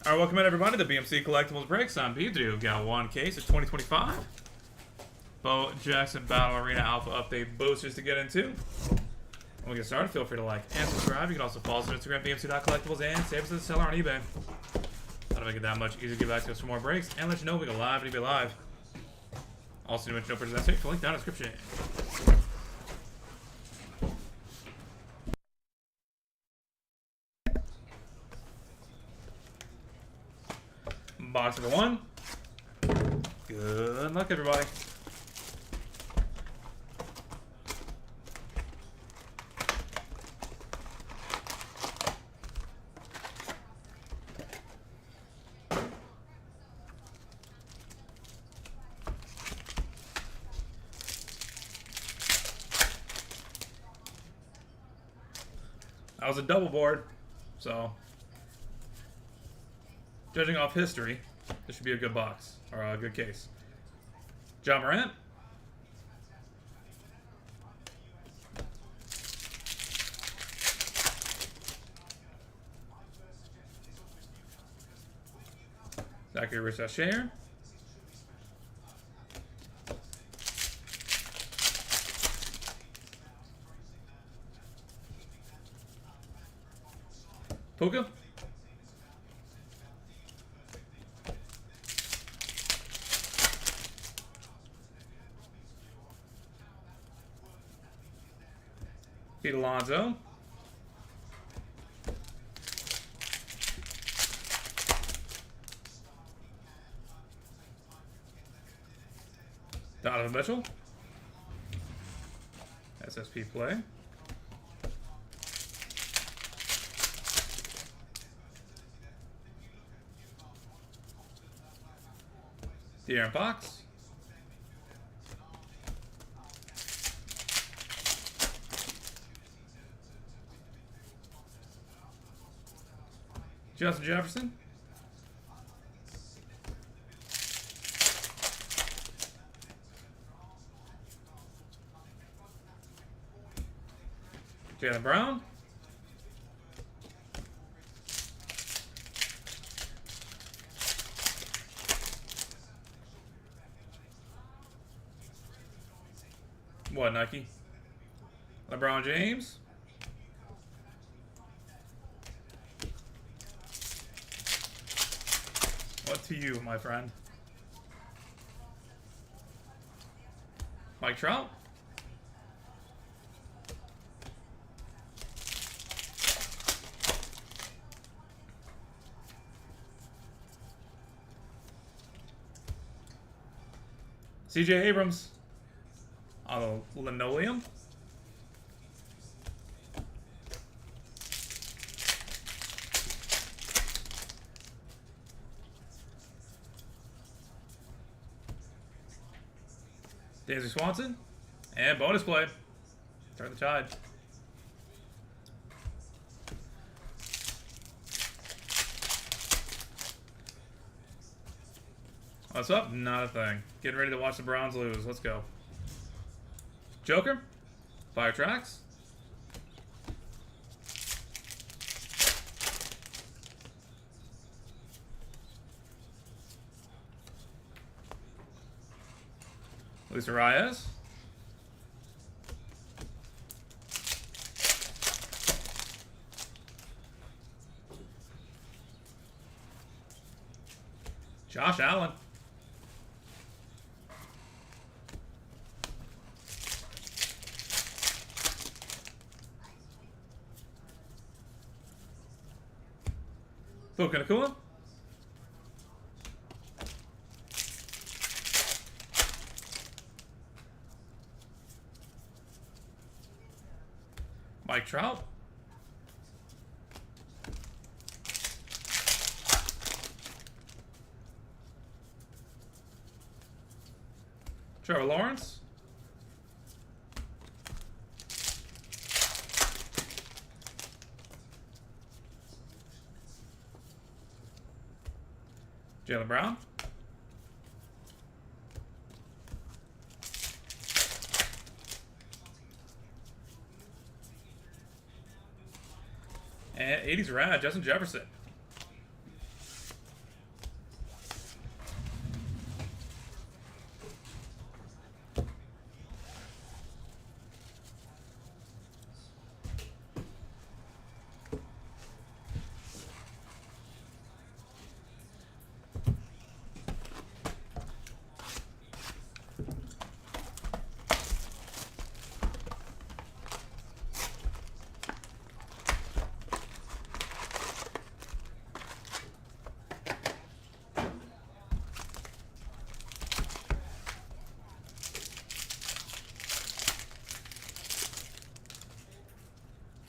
Alright, welcome in everybody to BMC Collectibles Breaks. I'm B3. We've got one case of 2025 Bo Jackson Battle Arena Alpha Update boosters to get into. When we get started, feel free to like and subscribe. You can also follow us on Instagram, BMC.collectibles, and save us as a seller on eBay. That'll make it that much easier to get back to us for more breaks and let you know we go live and eBay Live. Also, you mention no purchase that link down in the description. Box number one. Good luck, everybody. That was a double board, so judging off history, this should be a good box, or a good case. John Morant. Zachary Richard. Puka. Pete Alonso. Donovan Mitchell. SSP play. De'Aaron Fox. Justin Jefferson. Jaylen Brown. What, Nike? LeBron James. What to you, my friend? Mike Trout. CJ Abrams. On the linoleum. Daisy Swanson. And bonus play. Turn the tide. What's up? Not a thing. Getting ready to watch the Browns lose. Let's go. Joker. Fire Tracks. Luis Arias. Josh Allen. Puka Nacua. Mike Trout. Trevor Lawrence. Jaylen Brown. And 80s rad, Justin Jefferson.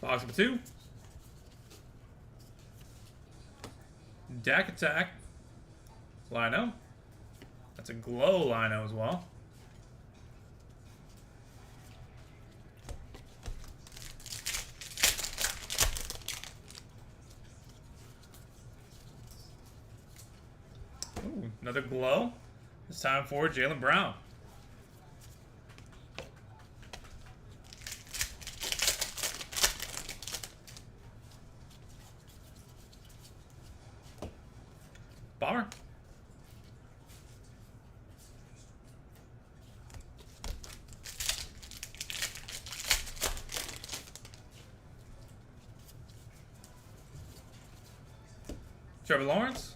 Box number 2. Dak Attack. Lino. That's a glow Lino as well. Ooh, another glow. It's time for Jaylen Brown. Bomber. Trevor Lawrence.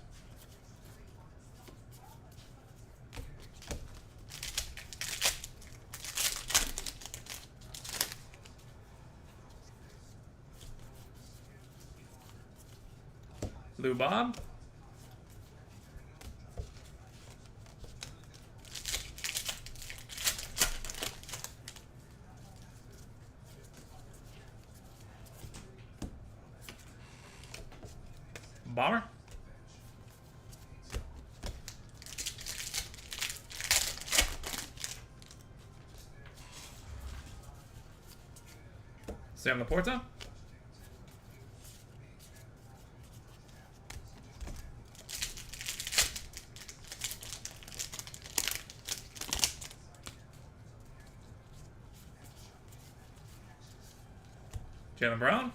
Lou Bob. Bomber. Sam Laporta. Jaylen Brown.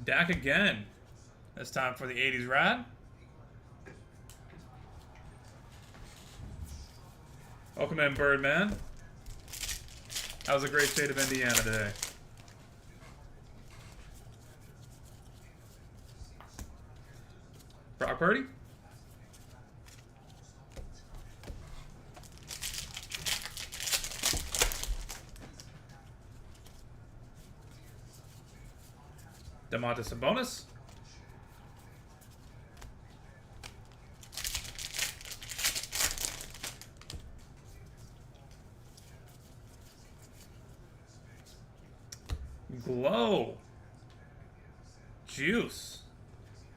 Dak again. This time for the 80s Rad. Welcome in, Birdman. That was a great state of Indiana today. Brock Purdy. Domantas Sabonis. Glow. Juice.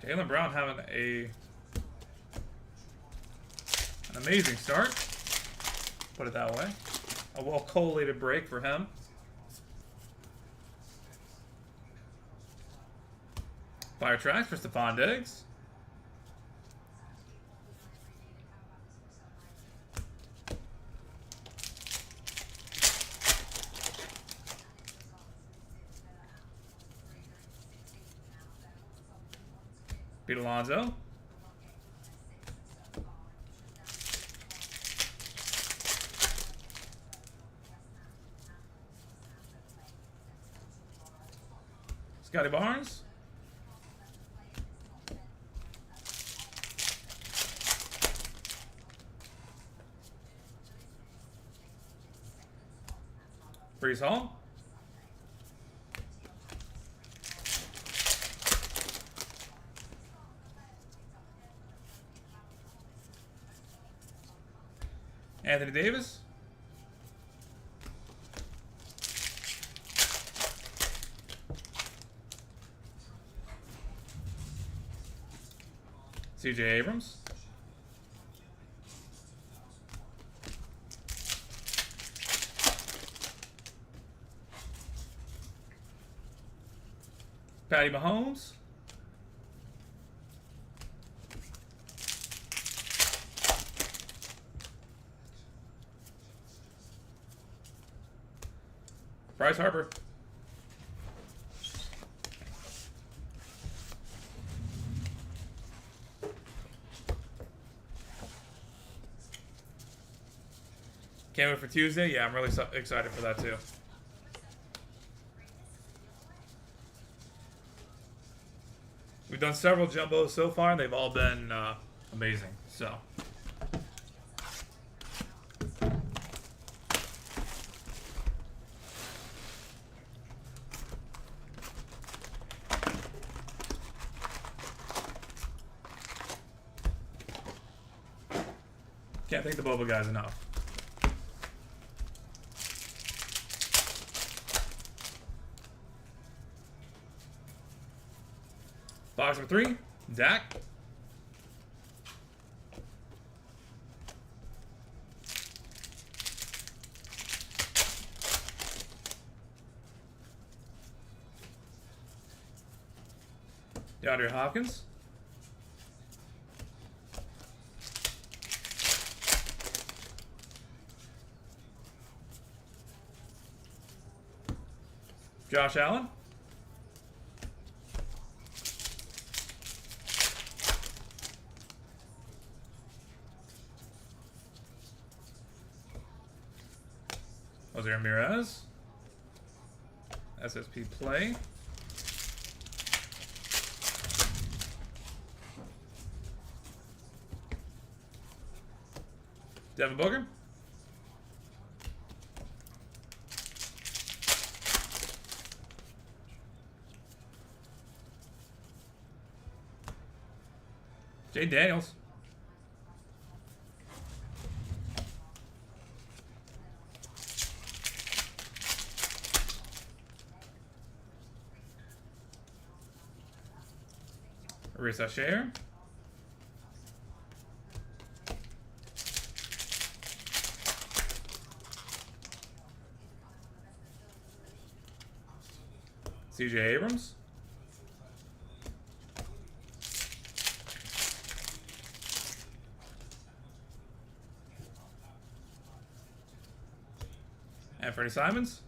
Jaylen Brown having an amazing start. Put it that way. A well-collated break for him. Fire tracks for Stephon Diggs. Pete Alonso. Scotty Barnes. Brees Hall. Anthony Davis. CJ Abrams. Patty Mahomes. Bryce Harper. Can't wait for Tuesday. Yeah, I'm really excited for that too. We've done several jumbos so far, and they've all been amazing. So. Can't thank the Boba guys enough. Box number 3, Dak. DeAndre Hopkins. Josh Allen. Jose Ramirez. SSP play. Devin Booker. Jay Daniels. Risa Share. CJ Abrams. And Freddie Simons.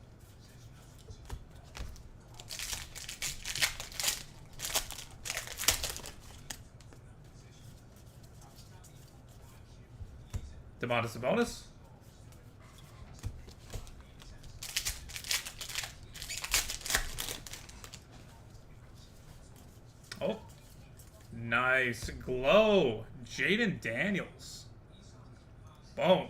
Demontis Sabonis. Oh, nice glow. Jaden Daniels. Boom.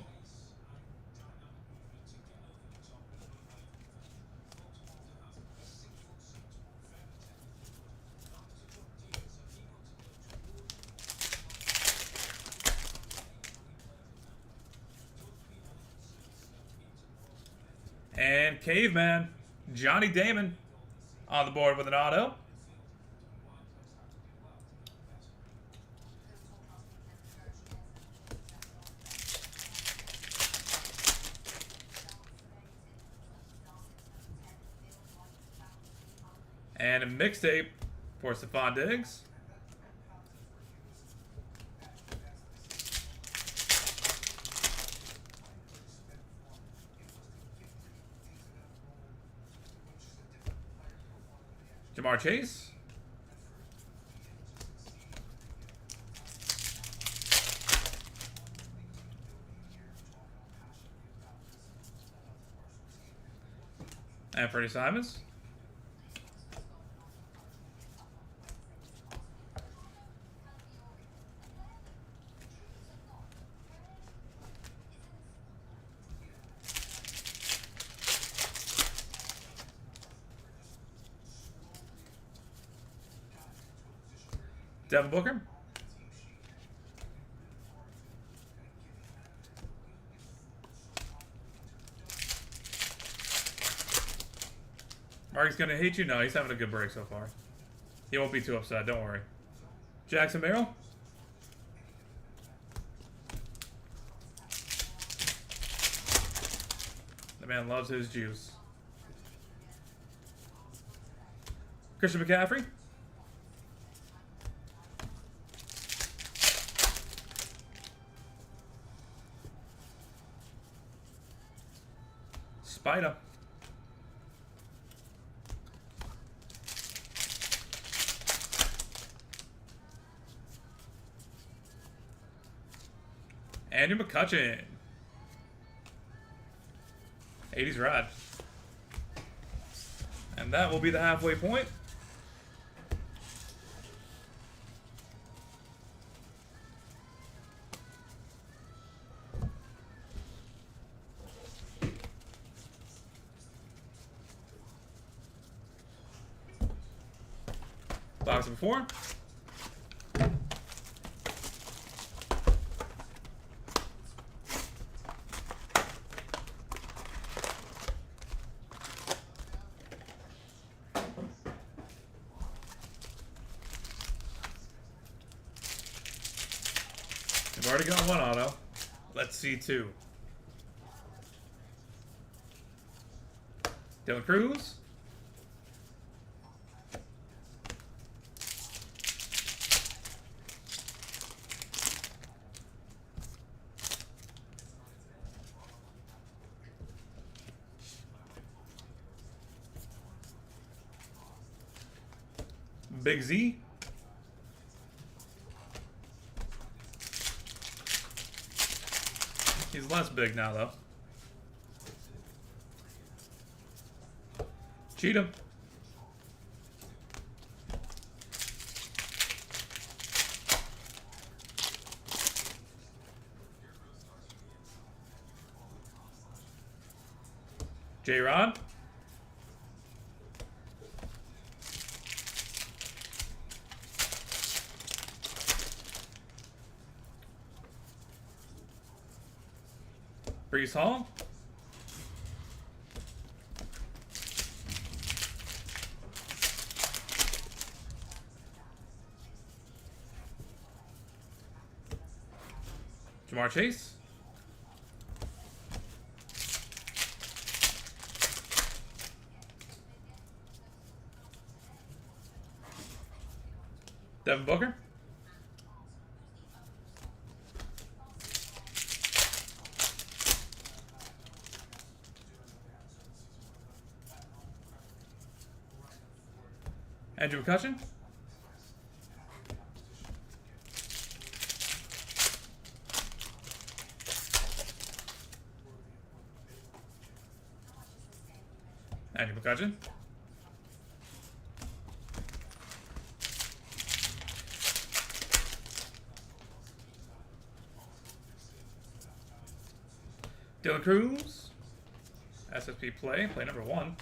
And Caveman, Johnny Damon on the board with an auto. And a mixtape for Stephon Diggs. Jamar Chase. And Freddie Simons. Devin Booker. Mark's gonna hate you? No, he's having a good break so far. He won't be too upset, don't worry. Jackson Merrill. The man loves his juice. Christian McCaffrey. Spider. Andrew McCutcheon. 80s rad. And that will be the halfway point. Box number 4. We've already got one auto. Let's see two. Dylan Cruz. Big Z. He's less big now, though. Cheatham. J-Rod. Brees Hall. Jamar Chase. Devin Booker. Andrew McCutcheon. Andrew McCutcheon. Dylan Cruz. SSP play number 1.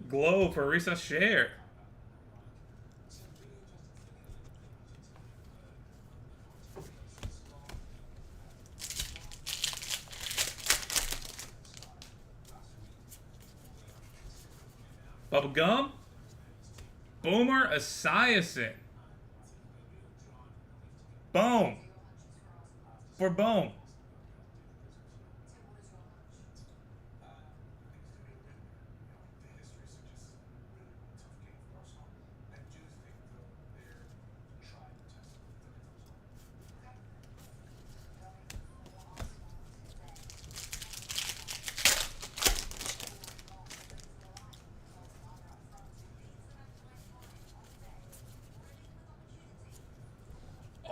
Glow for recess share. Bubblegum. Boomer Esiason. Boom. For Boom.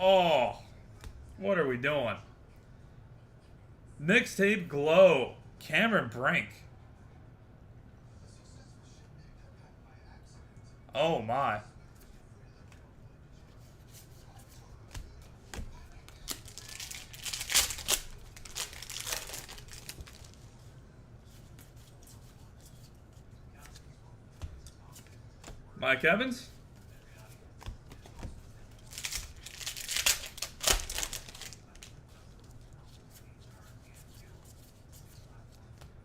Oh, what are we doing? Mixtape Glow. Cameron Brink. Oh my. Mike Evans.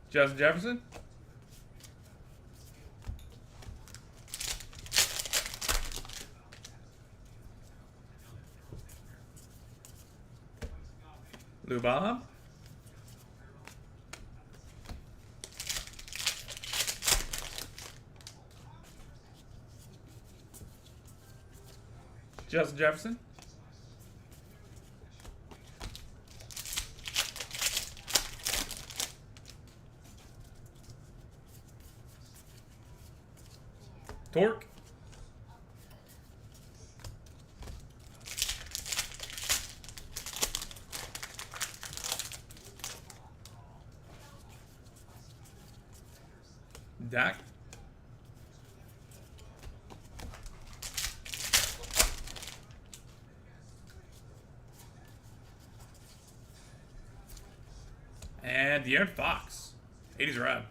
Justin Jefferson. Lou Bob. Justin Jefferson. Torque. Dak. And De'Aaron Fox. 80s rad.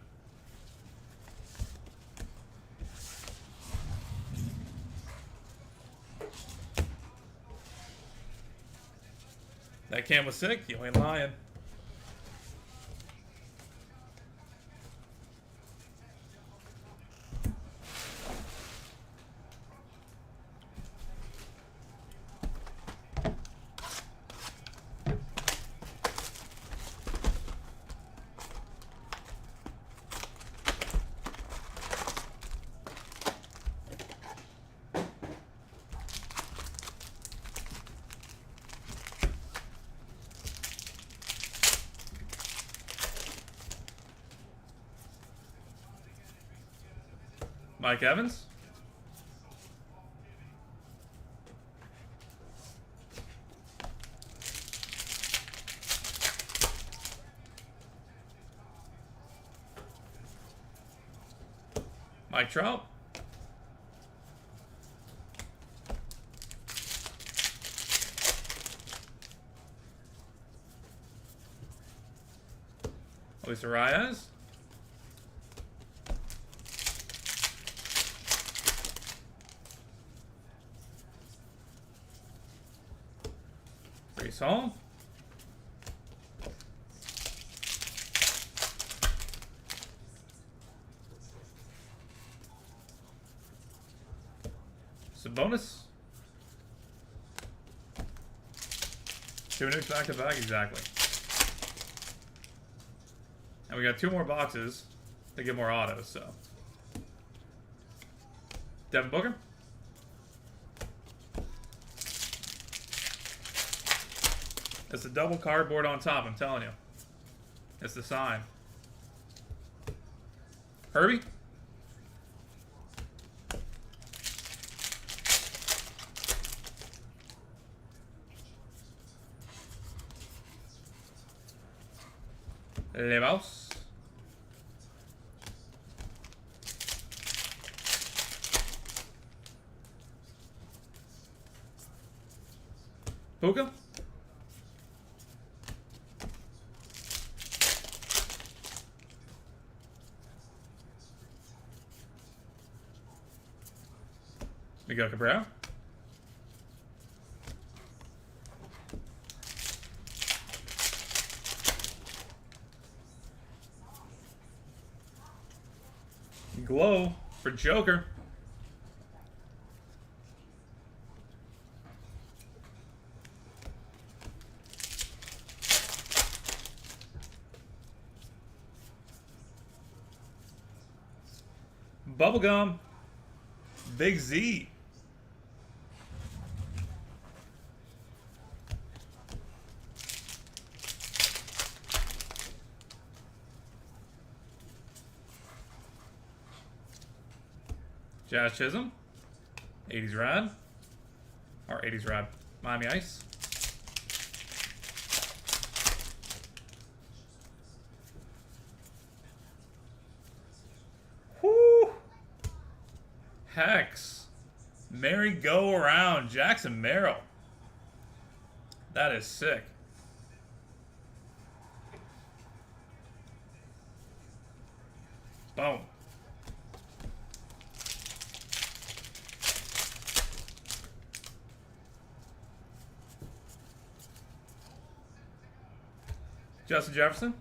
That cam was sick. You ain't lying. Mike Evans. Mike Trout. Luis Arias. Brees Hall. Bonus. 2 nukes back to back, exactly. And we got 2 more boxes to get more autos, so. Devin Booker. It's a double cardboard on top, I'm telling you. It's the sign. Herbie. Levaus. Puka. Miguel Cabrera. Glow for Joker. Bubblegum. Big Z. Jazz Chisholm. 80s Rad. Or 80s Rad. Miami Ice. Whoo! Hex. Merry-go-around. Jackson Merrill. That is sick. Boom. Justin Jefferson.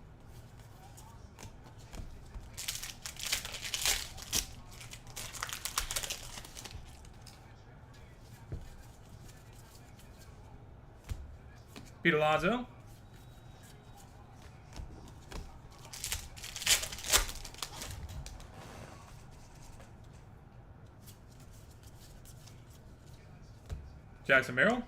Pete Alonso. Jackson Merrill.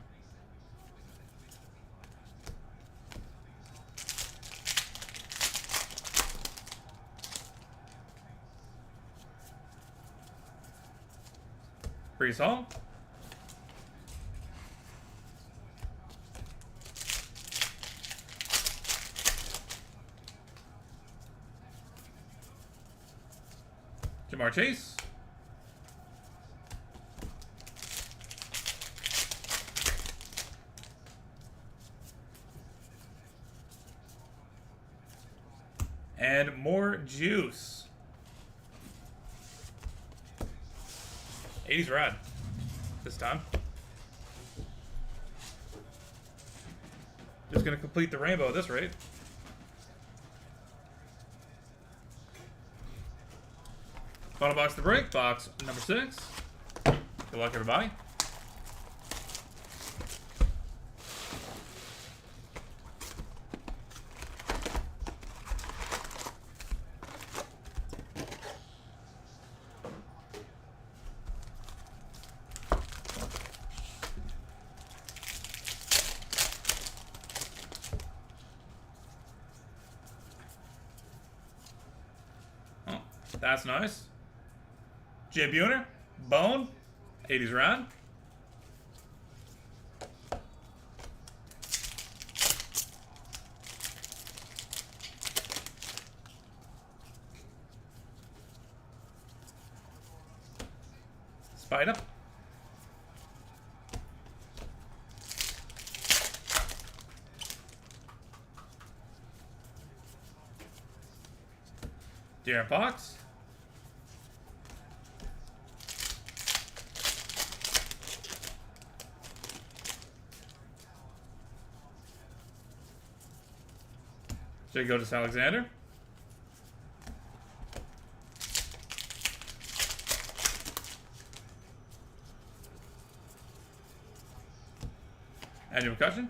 Brees Hall. Jamar Chase. And more juice. 80s Rad this time. Just gonna complete the rainbow at this rate. Final box to break, box number 6. Good luck, everybody. That's nice. Jay Buhner, Bone, 80s round. Spider. De'Aaron Fox. Jay Alexander. Andrew McCutcheon.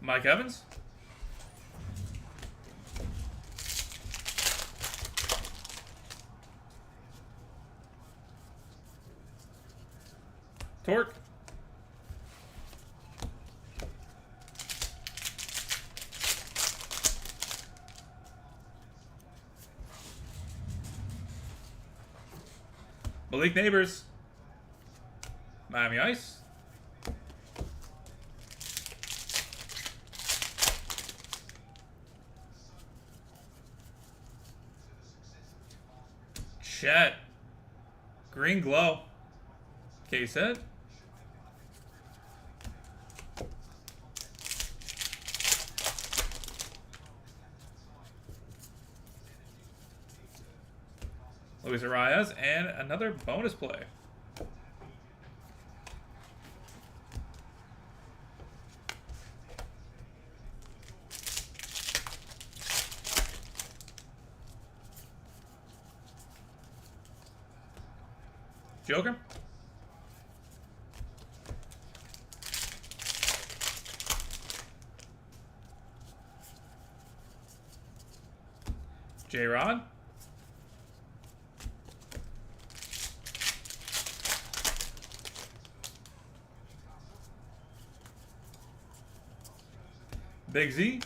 Mike Evans. Torque. Malik Neighbors. Miami Ice. Chet. Green Glow. Case hit. Luis Arias, and another bonus play. Joker. J-Rod. Big Z.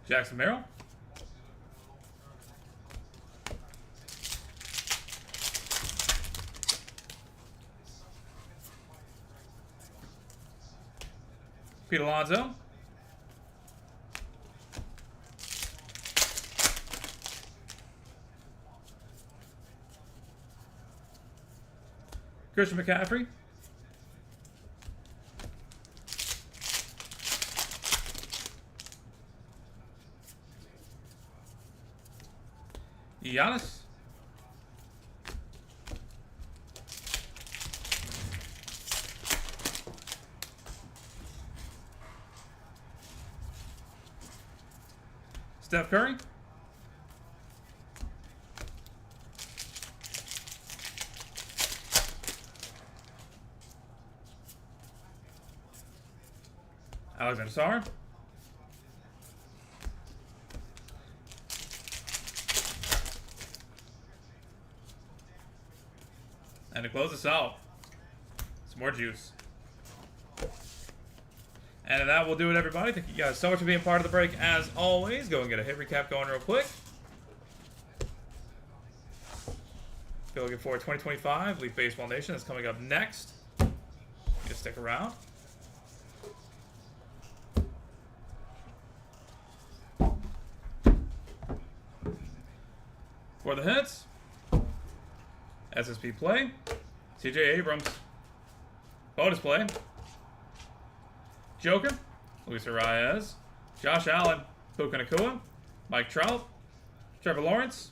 Jackson Merrill. Pete Alonso. Christian McCaffrey. Giannis. Steph Curry. Alexander Sarr. And to close this out, some more juice. And that will do it, everybody. Thank you guys so much for being part of the break. As always, go and get a hit recap going real quick. Go looking forward to 2025 Leaf Baseball Nation. That's coming up next. Just stick around. For the hits, SSP play, CJ Abrams, bonus play, Joker, Luis Arias, Josh Allen, Puka Nacua, Mike Trout, Trevor Lawrence,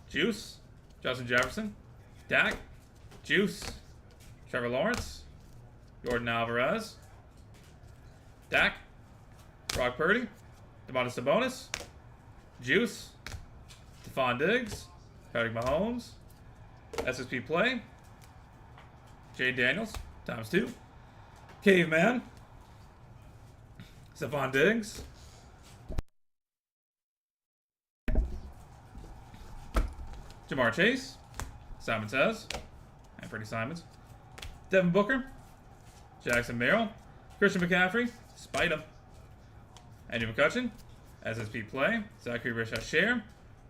Juice, Justin Jefferson, Dak, Juice, Trevor Lawrence, Jordan Alvarez, Dak, Brock Purdy, Domantas Sabonis, Juice, Stephon Diggs, Patrick Mahomes, SSP play, Jay Daniels, ×2, Caveman, Stephon Diggs, Jamar Chase. Simon Says. And Freddie Simons. Devin Booker. Jackson Merrill. Christian McCaffrey. Spida. Andrew McCutcheon. SSP Play. Zachary Richard.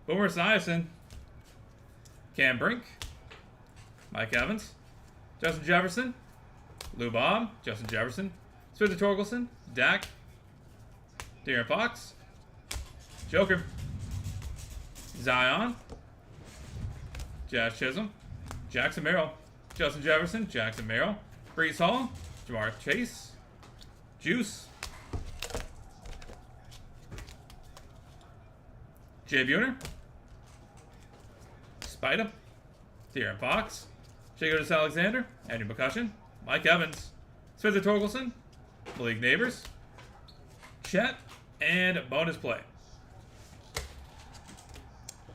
Boomer Esiason. Cam Brink. Mike Evans. Justin Jefferson. Lou Bob. Justin Jefferson. Spencer Torkelson. Dak. De'Aaron Fox. Joker. Zion. Jazz Chisholm. Jackson Merrill. Justin Jefferson. Jackson Merrill. Brees Hall. Jamar Chase. Juice. Jay Buhner. Spida. De'Aaron Fox. Jacobus Alexander. Andrew McCutcheon. Mike Evans. Spencer Torkelson. Malik Neighbors. Chet. And bonus play.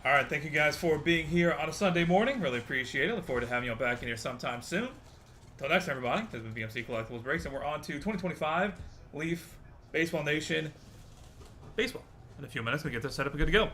Alright, thank you guys for being here on a Sunday morning. Really appreciate it. Look forward to having you all back in here sometime soon. Until next time, everybody, this has been BMC Collectibles Breaks, and we're on to 2025 Leaf Baseball Nation Baseball. In a few minutes, we get this set up and good to go.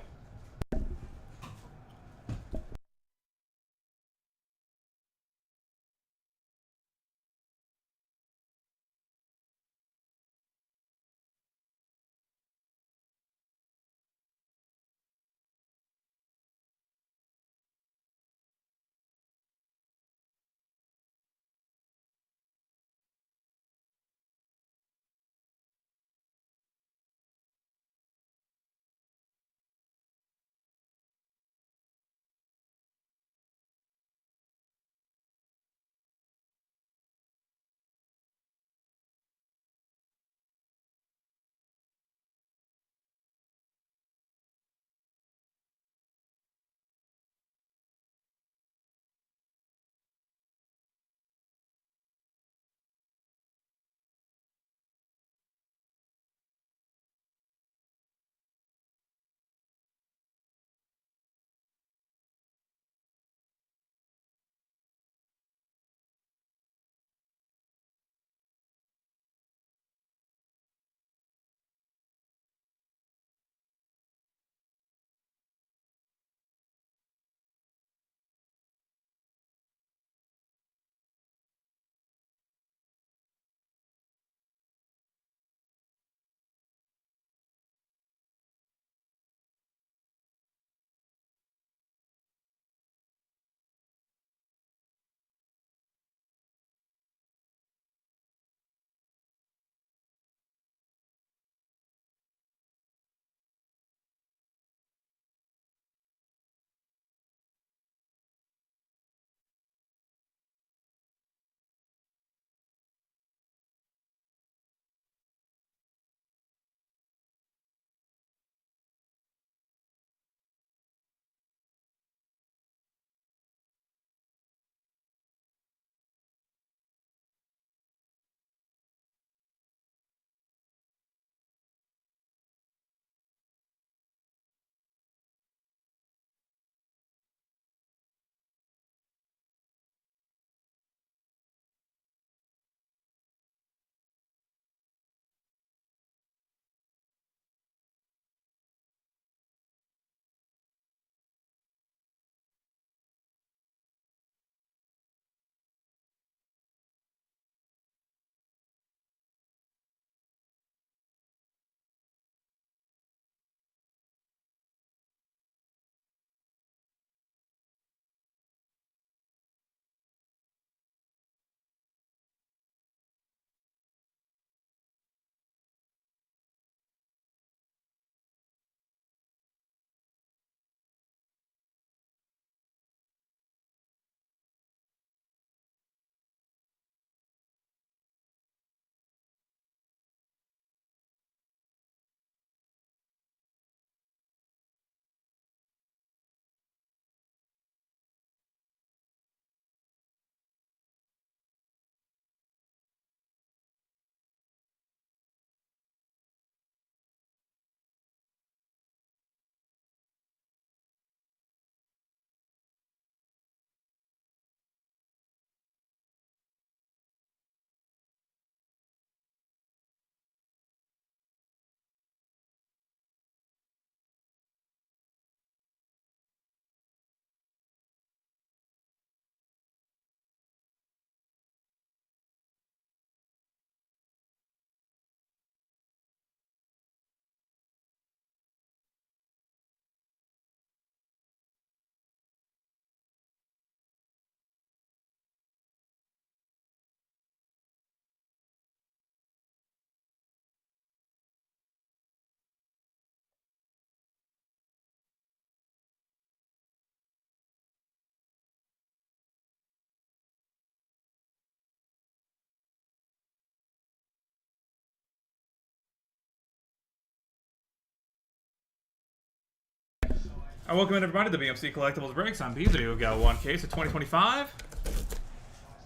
All right, welcome in everybody to BMC Collectibles Breaks. I'm BMC. We've got one case of 2025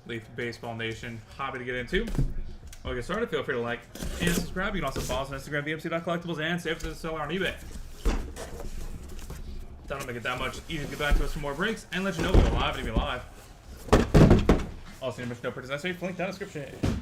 Leaf Baseball Nation hobby to get into. We'll get started. Feel free to like and subscribe. You can also follow us on Instagram, BMC.collectibles, and save us as a seller on eBay. That'll make it that much easier to get back to us for more breaks and let you know we're live and be live. Also, no purchase necessary. Link down in the description.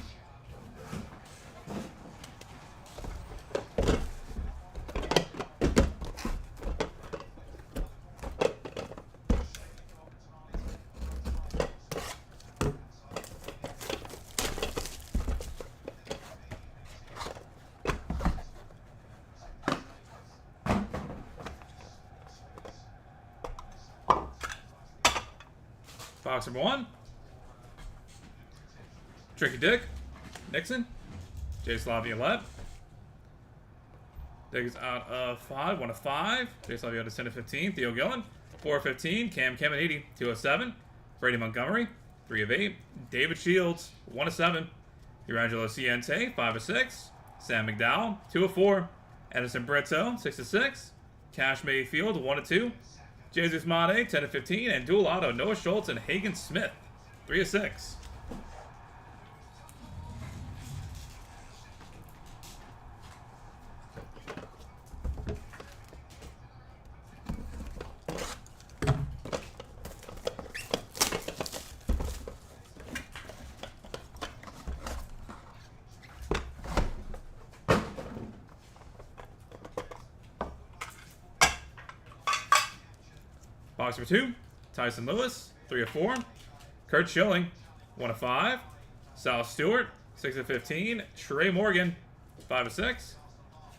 Box number 1. Tricky Dick, Nixon, J. Slaviolette. Dick is out of 5, 1 of 5. J. Slaviolette is 10 of 15. Theo Gillen, 4 of 15. Cam Caminiti, 2 of 7. Brady Montgomery, 3 of 8. David Shields, 1 of 7. Urangelo Ciente, 5 of 6. Sam McDowell, 2 of 4. Edison Brito, 6 of 6. Cash Mayfield, 1 of 2. Jesus Made, 10 of 15, and dual auto Noah Schultz and Hagen Smith, 3 of 6. Box number 2, Tyson Lewis, 3 of 4. Kurt Schilling, 1 of 5. Sal Stewart, 6 of 15. Trey Morgan, 5 of 6.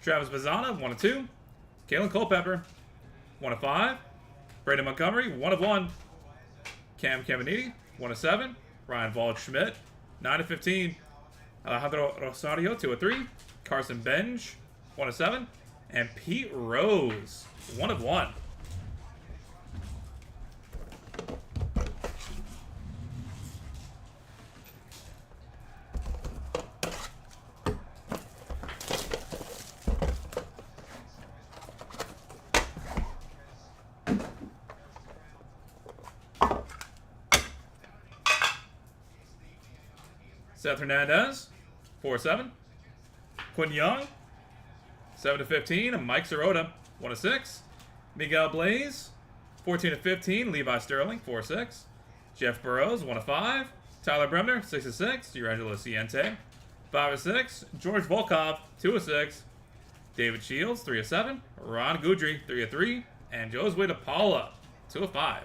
Travis Bazzana, 1 of 2. Kalen Culpepper, 1 of 5. Brandon Montgomery, 1 of 1. Cam Caminiti, 1 of 7. Ryan Waldschmidt, 9 of 15. Alejandro Rosario, 2 of 3. Carson Benj, 1 of 7. And Pete Rose, 1 of 1. Seth Hernandez, 4 of 7. Quinn Young, 7 of 15. And Mike Sirota, 1 of 6. Miguel Blaze, 14 of 15. Levi Sterling, 4 of 6. Jeff Burrows, 1 of 5. Tyler Bremner, 6 of 6. Urangelo Ciente, 5 of 6. George Volkov, 2 of 6. David Shields, 3 of 7. Ron Goudry, 3 of 3. And Josue DePaula, 2 of 5.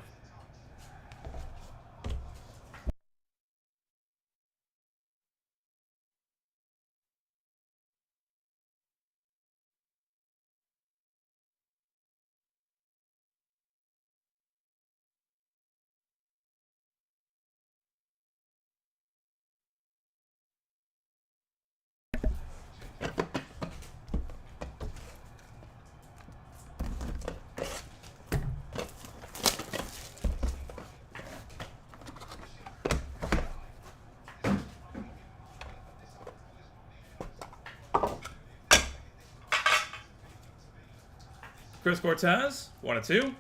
Chris Cortez, 1 of 2.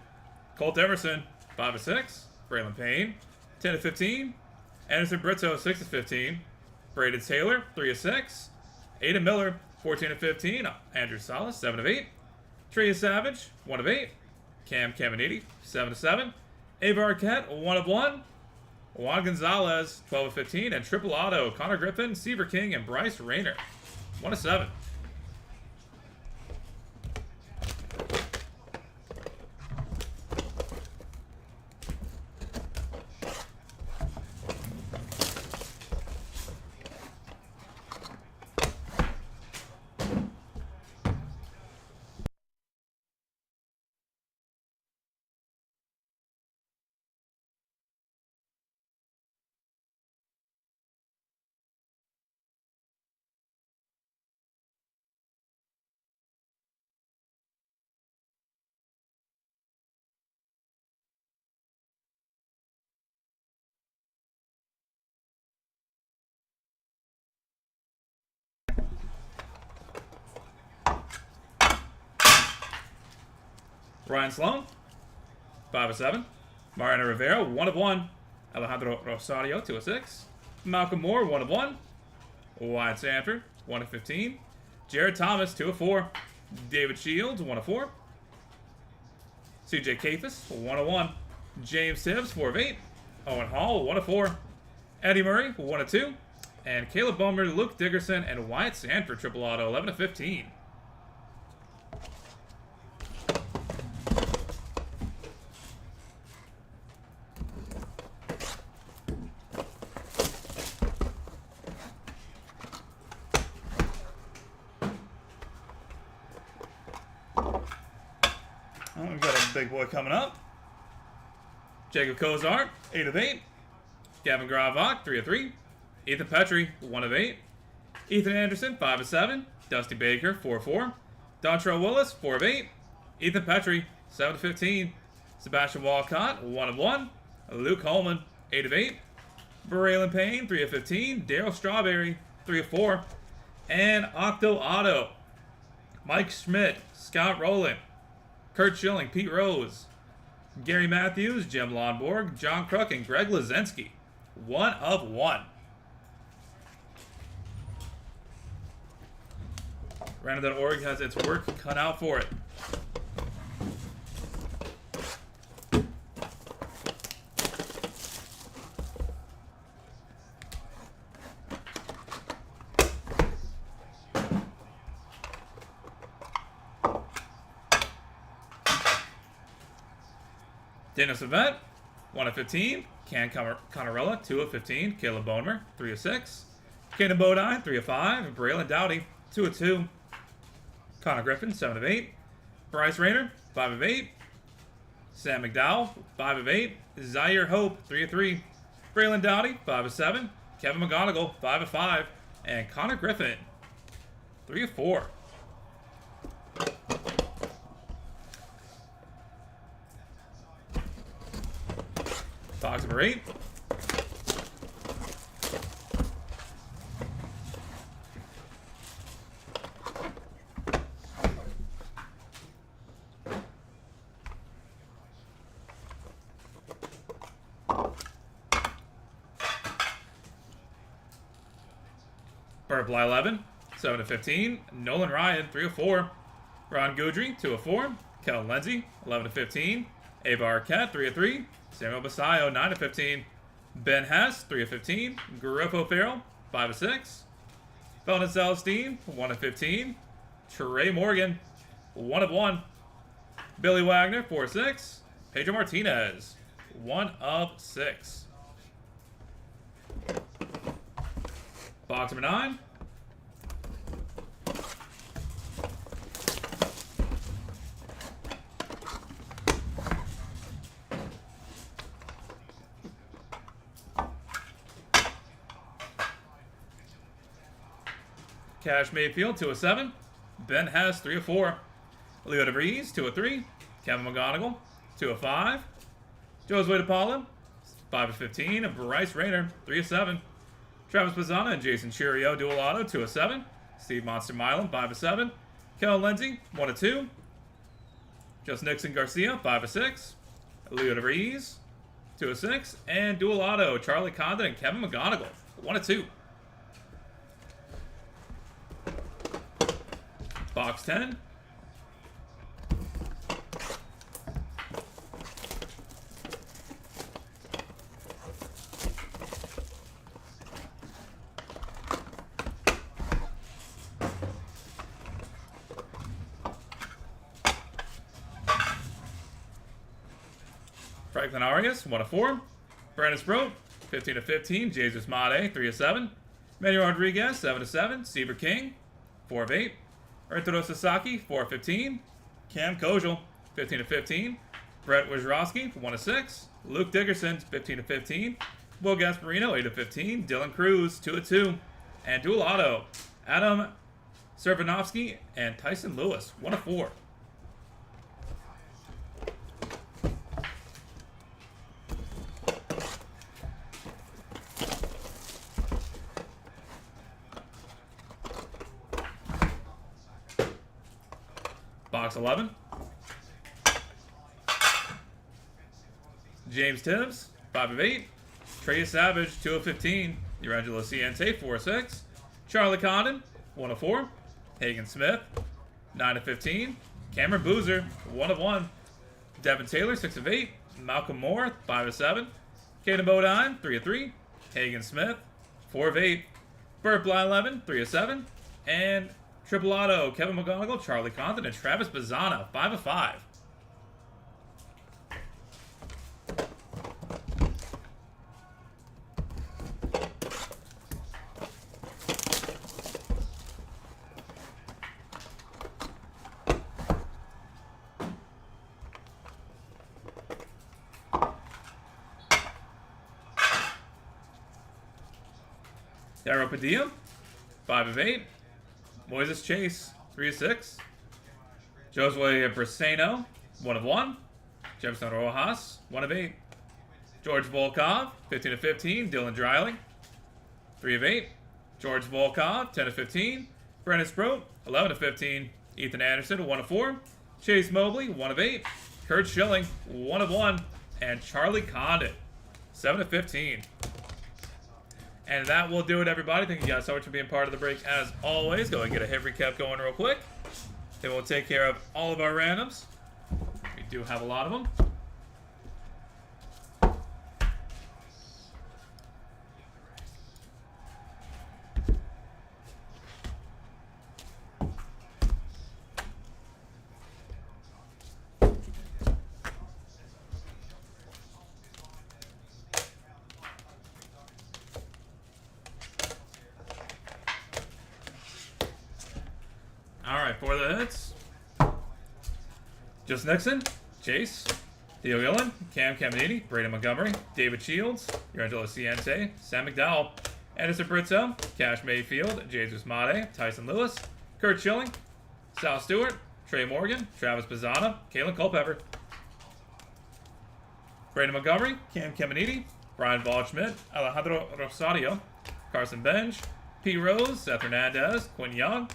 Colt Everson, 5 of 6. Braylon Payne, 10 of 15. Anderson Brito, 6 of 15. Braden Taylor, 3 of 6. Aiden Miller, 14 of 15. Andrew Salas, 7 of 8. Tria Savage, 1 of 8. Cam Caminiti, 7 of 7. Ava Arquette, 1 of 1. Juan Gonzalez, 12 of 15. And triple auto, Connor Griffin, Seaver King, and Bryce Rayner, 1 of 7. Ryan Sloan, 5 of 7. Mariano Rivera, 1 of 1. Alejandro Rosario, 2 of 6. Malcolm Moore, 1 of 1. Wyatt Sanford, 1 of 15. Jared Thomas, 2 of 4. David Shields, 1 of 4. CJ Kafis, 1 of 1. James Tibbs, 4 of 8. Owen Hall, 1 of 4. Eddie Murray, 1 of 2. And Caleb Bomer, Luke Dickerson, and Wyatt Sanford, triple auto, 11 of 15. Oh, we've got a big boy coming up. Jacob Kozar, 8 of 8. Gavin Gravok, 3 of 3. Ethan Petrie, 1 of 8. Ethan Anderson, 5 of 7. Dusty Baker, 4 of 4. Dontrell Willis, 4 of 8. Ethan Petrie, 7 of 15. Sebastian Walcott, 1 of 1. Luke Holman, 8 of 8. Braylon Payne, 3 of 15. Daryl Strawberry, 3 of 4. And Octo Auto. Mike Schmidt, Scott Rowland, Kurt Schilling, Pete Rose, Gary Matthews, Jim Lonborg, John Crook, and Greg Lazinski. 1 of 1. Random.org has its work cut out for it. Daniel Savette, 1 of 15. Can Connorella, 2 of 15. Caleb Boner, 3 of 6. Caden Bodine, 3 of 5. And Braylon Dowdy, 2 of 2. Connor Griffin, 7 of 8. Bryce Rayner, 5 of 8. Sam McDowell, 5 of 8. Zaire Hope, 3 of 3. Braylon Dowdy, 5 of 7. Kevin McGonigal, 5 of 5. And Connor Griffin, 3 of 4. Box number 8. Purple 11, 7 of 15. Nolan Ryan, 3 of 4. Ron Goodry, 2 of 4. Kellen Lindsay, 11 of 15. Ava Arquette, 3 of 3. Samuel Basayo, 9 of 15. Ben Hess, 3 of 15. Griffo Farrell, 5 of 6. Felton Celestine, 1 of 15. Trey Morgan, 1 of 1. Billy Wagner, 4 of 6. Pedro Martinez, 1 of 6. Box number 9. Cash Mayfield, 2 of 7. Ben Hess, 3 of 4. Leo DeVries, 2 of 3. Kevin McGonigal, 2 of 5. Josue DePaula, 5 of 15. And Bryce Rayner, 3 of 7. Travis Pizzana and Jason Churio, dual auto, 2 of 7. Steve Monster Milam, 5 of 7. Kellen Lindsay, 1 of 2. Just Nixon Garcia, 5 of 6. Leo DeVries, 2 of 6. And dual auto, Charlie Condon and Kevin McGonigal, 1 of 2. Box 10. Franklin Arias, 1 of 4. Brandon Sproat, 15 of 15. Jesus Made, 3 of 7. Manuel Rodriguez, 7 of 7. Seaver King, 4 of 8. Arturo Sasaki, 4 of 15. Cam Kojal, 15 of 15. Brett Wojrowski, 1 of 6. Luke Dickerson, 15 of 15. Will Gasparino, 8 of 15. Dylan Cruz, 2 of 2. And dual auto, Adam Servanovsky and Tyson Lewis, 1 of 4. Box 11. James Tibbs, 5 of 8. Trey Savage, 2 of 15. Urangelo Ciente, 4 of 6. Charlie Condon, 1 of 4. Hagen Smith, 9 of 15. Cameron Boozer, 1 of 1. Devin Taylor, 6 of 8. Malcolm Moore, 5 of 7. Caden Bodine, 3 of 3. Hagen Smith, 4 of 8. Burt Blyleven, 3 of 7. And Triple Auto, Kevin McGonigal, Charlie Condon, and Travis Bazzana, 5 of 5. Daryl Padilla, 5 of 8. Moises Chase, 3 of 6. Josue Briseno, 1 of 1. Jefferson Rojas, 1 of 8. George Volkov, 15 of 15. Dylan Dreiling, 3 of 8. George Volkov, 10 of 15. Brandon Sproat, 11 of 15. Ethan Anderson, 1 of 4. Chase Mobley, 1 of 8. Kurt Schilling, 1 of 1. And Charlie Condon, 7 of 15. And that will do it, everybody. Thank you guys so much for being part of the break, as always. Go and get a hit recap going real quick. Then we'll take care of all of our randoms. We do have a lot of them. Alright, for the hits. Just Nixon, Chase, Theo Gillen, Cam Caminiti, Braden Montgomery, David Shields, Urangelo Ciente, Sam McDowell, Anderson Britzo, Cash Mayfield, Jesus Mate, Tyson Lewis, Kurt Schilling, Sal Stewart, Trey Morgan, Travis Bazzana, Kalen Culpepper, Braden Montgomery, Cam Caminiti, Brian Waldschmidt, Alejandro Rosario, Carson Bench, P. Rose, Seth Hernandez, Quinn Young,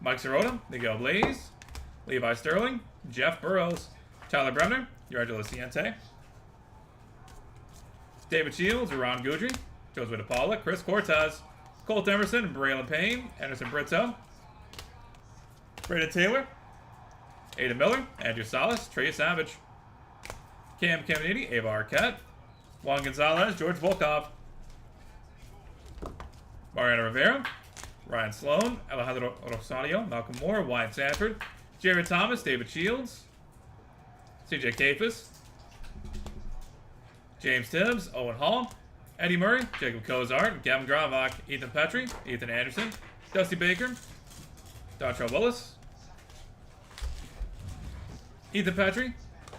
Mike Sirota, Miguel Blaze, Levi Sterling, Jeff Burrows, Tyler Bremner, Urangelo Ciente, David Shields, Ron Goudry, Josue DePaula, Chris Cortez, Colt Emerson, Braylon Payne, Anderson Britzo, Brandon Taylor, Ada Miller, Andrew Salas, Trey Savage, Cam Caminiti, Ava Arquette, Juan Gonzalez, George Volkov, Mariano Rivera, Ryan Sloan, Alejandro Rosario, Malcolm Moore, Wyatt Sanford, Jared Thomas, David Shields, CJ Kafis, James Tibbs, Owen Hall, Eddie Murray, Jacob Cozart, Gavin Gravak, Ethan Petrie, Ethan Anderson, Dusty Baker, Dontrell Willis, Ethan Petrie,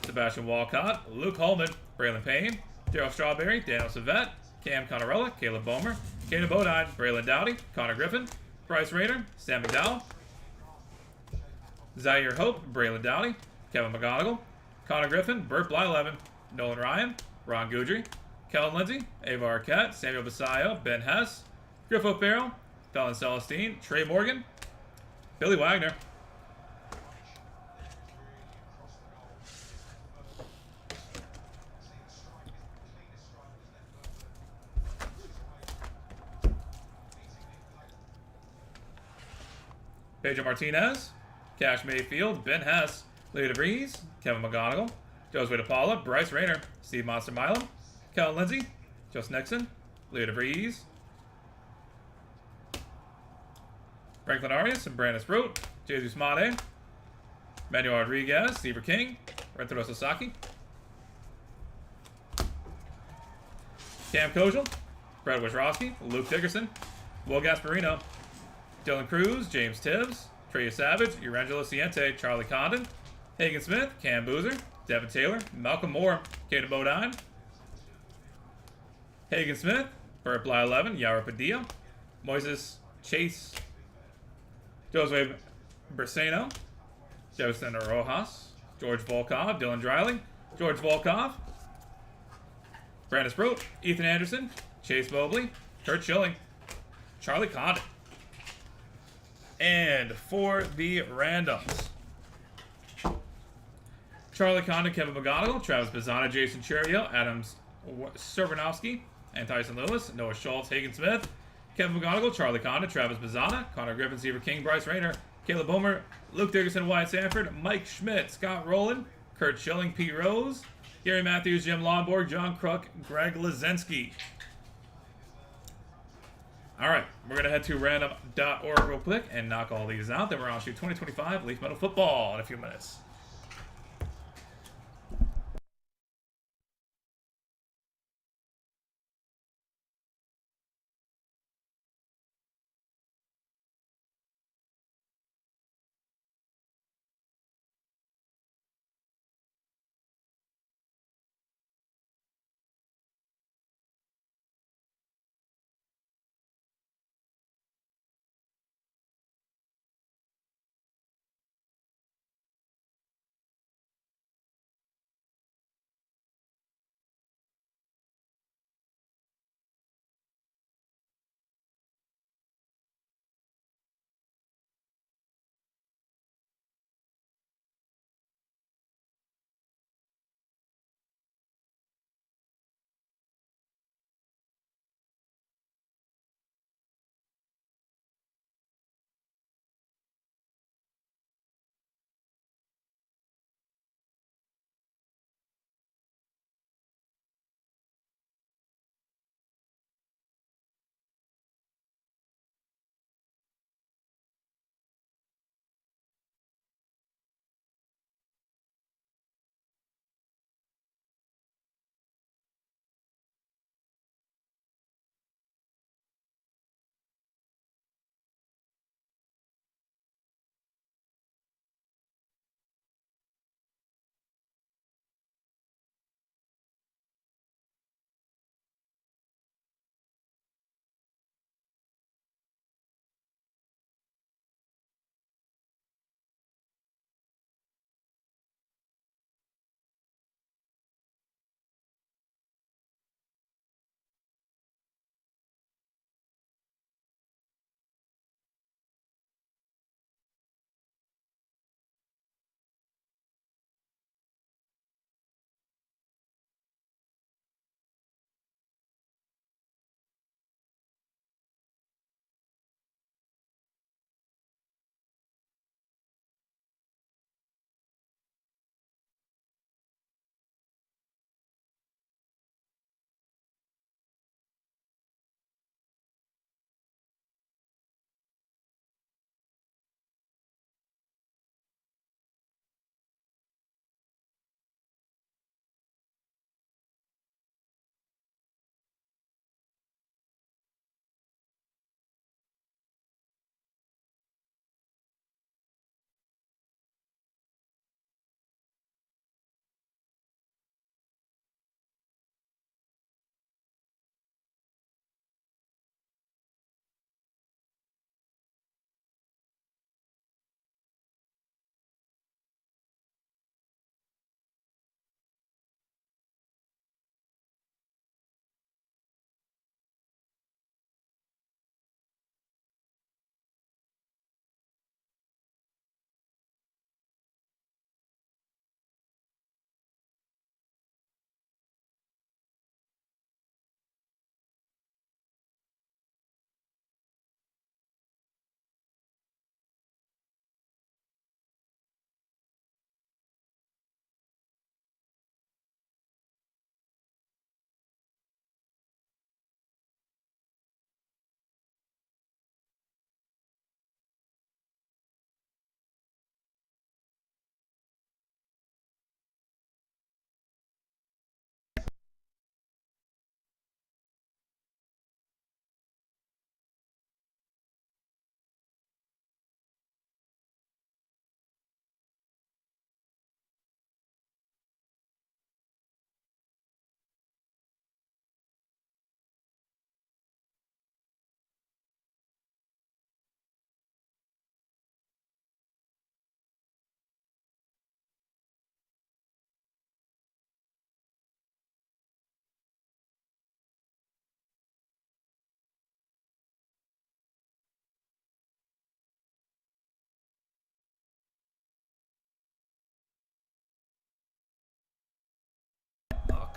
Sebastian Walcott, Luke Holman, Braylon Payne, Daryl Strawberry, Daniel Savette, Cam Connorella, Caleb Bomer, Caden Bodine, Braylon Dowdy, Connor Griffin, Bryce Rayner, Sam McDowell, Zaire Hope, Braylon Dowdy, Kevin McGonigal, Connor Griffin, Burt Blyleven, Nolan Ryan, Ron Goudry, Kellen Lindsay, Ava Arquette, Samuel Basayo, Ben Hess, Griff O'Farrell, Fallon Celestine, Trey Morgan, Billy Wagner, Pedro Martinez, Cash Mayfield, Ben Hess, Leo DeVries, Kevin McGonigal, Josue DePaula, Bryce Rayner, Steve Monster Milam, Kellen Lindsay, Just Nixon, Leo DeVries, Franklin Arias and Brandon Sproat, Jesus Mate, Manuel Rodriguez, Steve King, Rentaro Sasaki, Cam Kojal, Brett Wojrowski, Luke Dickerson, Will Gasparino, Dylan Cruz, James Tibbs, Trey Savage, Urangelo Ciente, Charlie Condon, Hagen Smith, Cam Boozer, Devin Taylor, Malcolm Moore, Caden Bodine, Hagen Smith, Burt Blyleven, Yara Padilla, Moises Chase, Josue Briseno, Jefferson Rojas, George Volkov, Dylan Dreiling, George Volkov, Brandon Sproat, Ethan Anderson, Chase Mobley, Kurt Schilling, Charlie Condon. And for the randoms, Charlie Condon, Kevin McGonigal, Travis Bazzana, Jason Cherio, Adams Serbanowski, and Tyson Lewis, Noah Schultz, Hagen Smith, Kevin McGonigal, Charlie Condon, Travis Bazzana, Connor Griffin, Seaver King, Bryce Rayner, Caleb Bomer, Luke Dickerson, Wyatt Sanford, Mike Schmidt, Scott Rowland, Kurt Schilling, Pete Rose, Gary Matthews, Jim Lonborg, John Crook, Greg Lazensky. Alright, we're going to head to random.org real quick and knock all these out. Then we're on to 2025 Leaf Metal Football in a few minutes.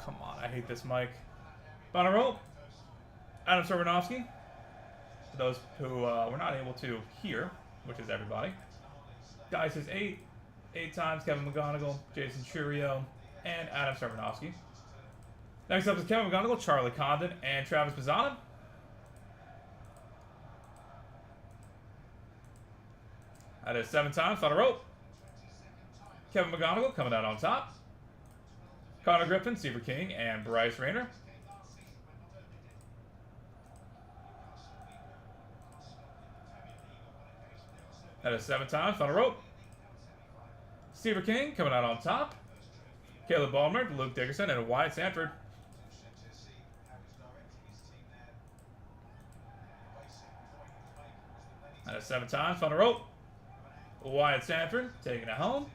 come on. I hate this mic. Bottom row, Adam Sorbanovsky. For those who were not able to hear, which is everybody. Dice is 8. 8 times Kevin McGonigal, Jason Churio, and Adam Sorbanovsky. Next up is Kevin McGonigal, Charlie Condon, and Travis Pizzana. That is 7 times. Final rope. Kevin McGonigal coming out on top. Connor Griffin, Seaver King, and Bryce Rayner. That is 7 times. Final rope. Seaver King coming out on top. Caleb Ballmer, Luke Dickerson, and Wyatt Sanford. That is 7 times. Final rope. Wyatt Sanford taking it home.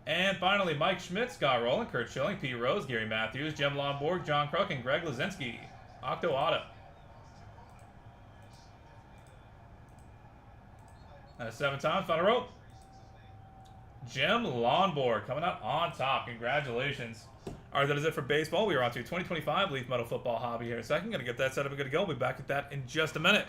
And finally, Mike Schmidt, Scott Rowland, Kurt Schilling, Pete Rose, Gary Matthews, Jim Lomborg, John Kruk, and Greg Lazinski. Octo Auto. That is 7 times. Final rope. Jim Lomborg coming out on top. Congratulations. All right, that is it for baseball. We are on to 2025 Leaf Metal Football Hobby here in a second. Going to get that set up and good to go. We'll be back with that in just a minute.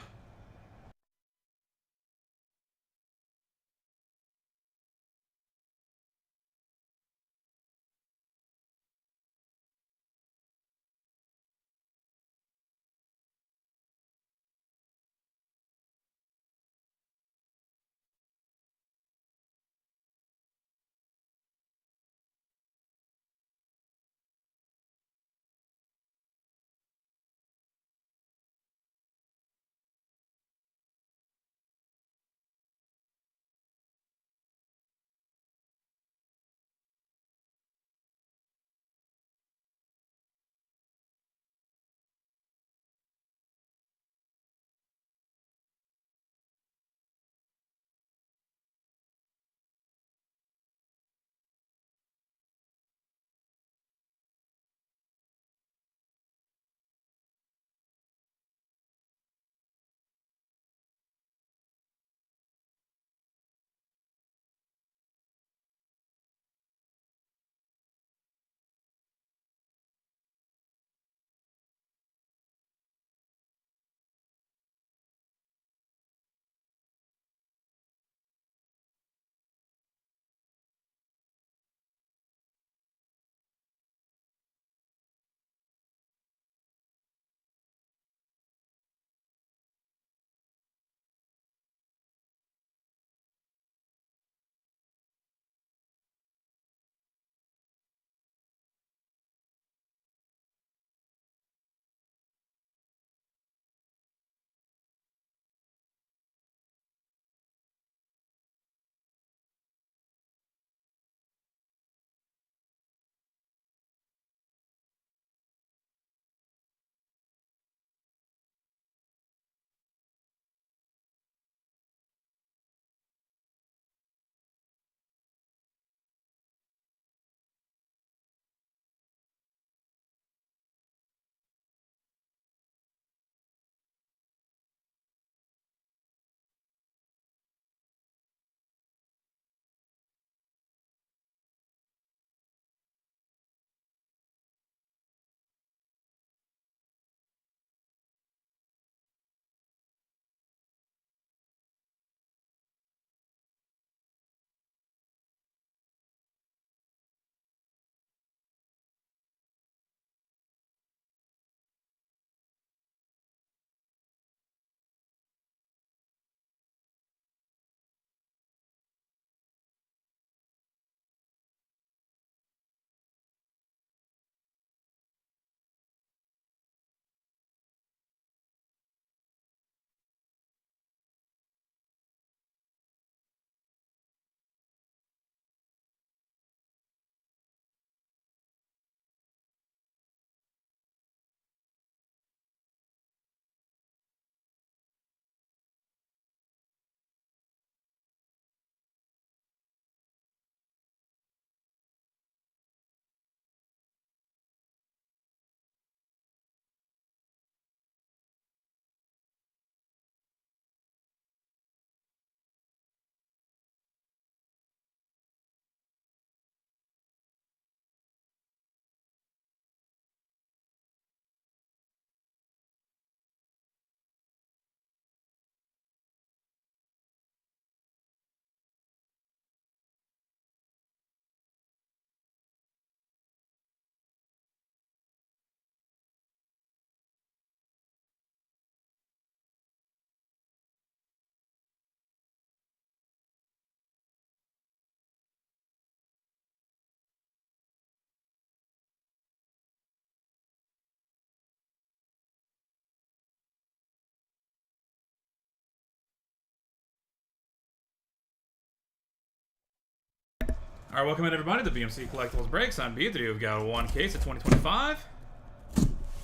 All right, welcome in everybody to BMC Collectibles Breaks. I'm B. We've got one case of 2025.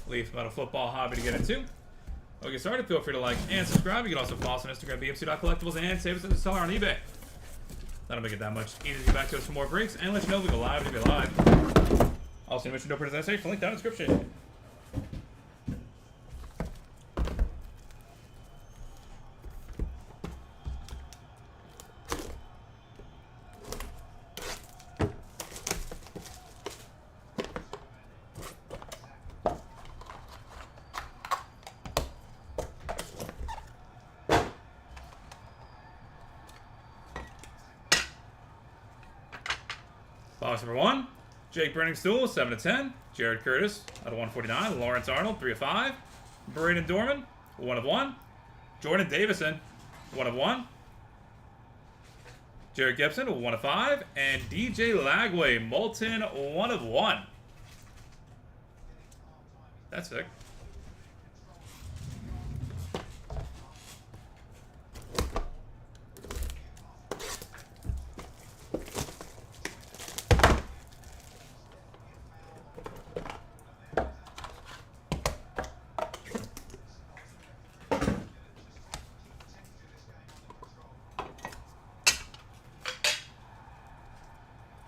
Leaf Metal Football hobby to get into. We'll get started. Feel free to like and subscribe. You can also follow us on Instagram, bmc.collectibles, and save us as a seller on eBay. That'll make it that much easier to get back to us for more breaks and let you know we go live to be live. Also, mention no purchase essay. Link down in the description. Box number 1, Jake Brenningstool, 7/10. Jared Curtis, out of 149. Lawrence Arnold, 3/5. Braden Dorman, 1/1. Jordan Davison, 1/1. Jared Gibson, 1/5. And DJ Lagway, Molten, 1/1. That's sick.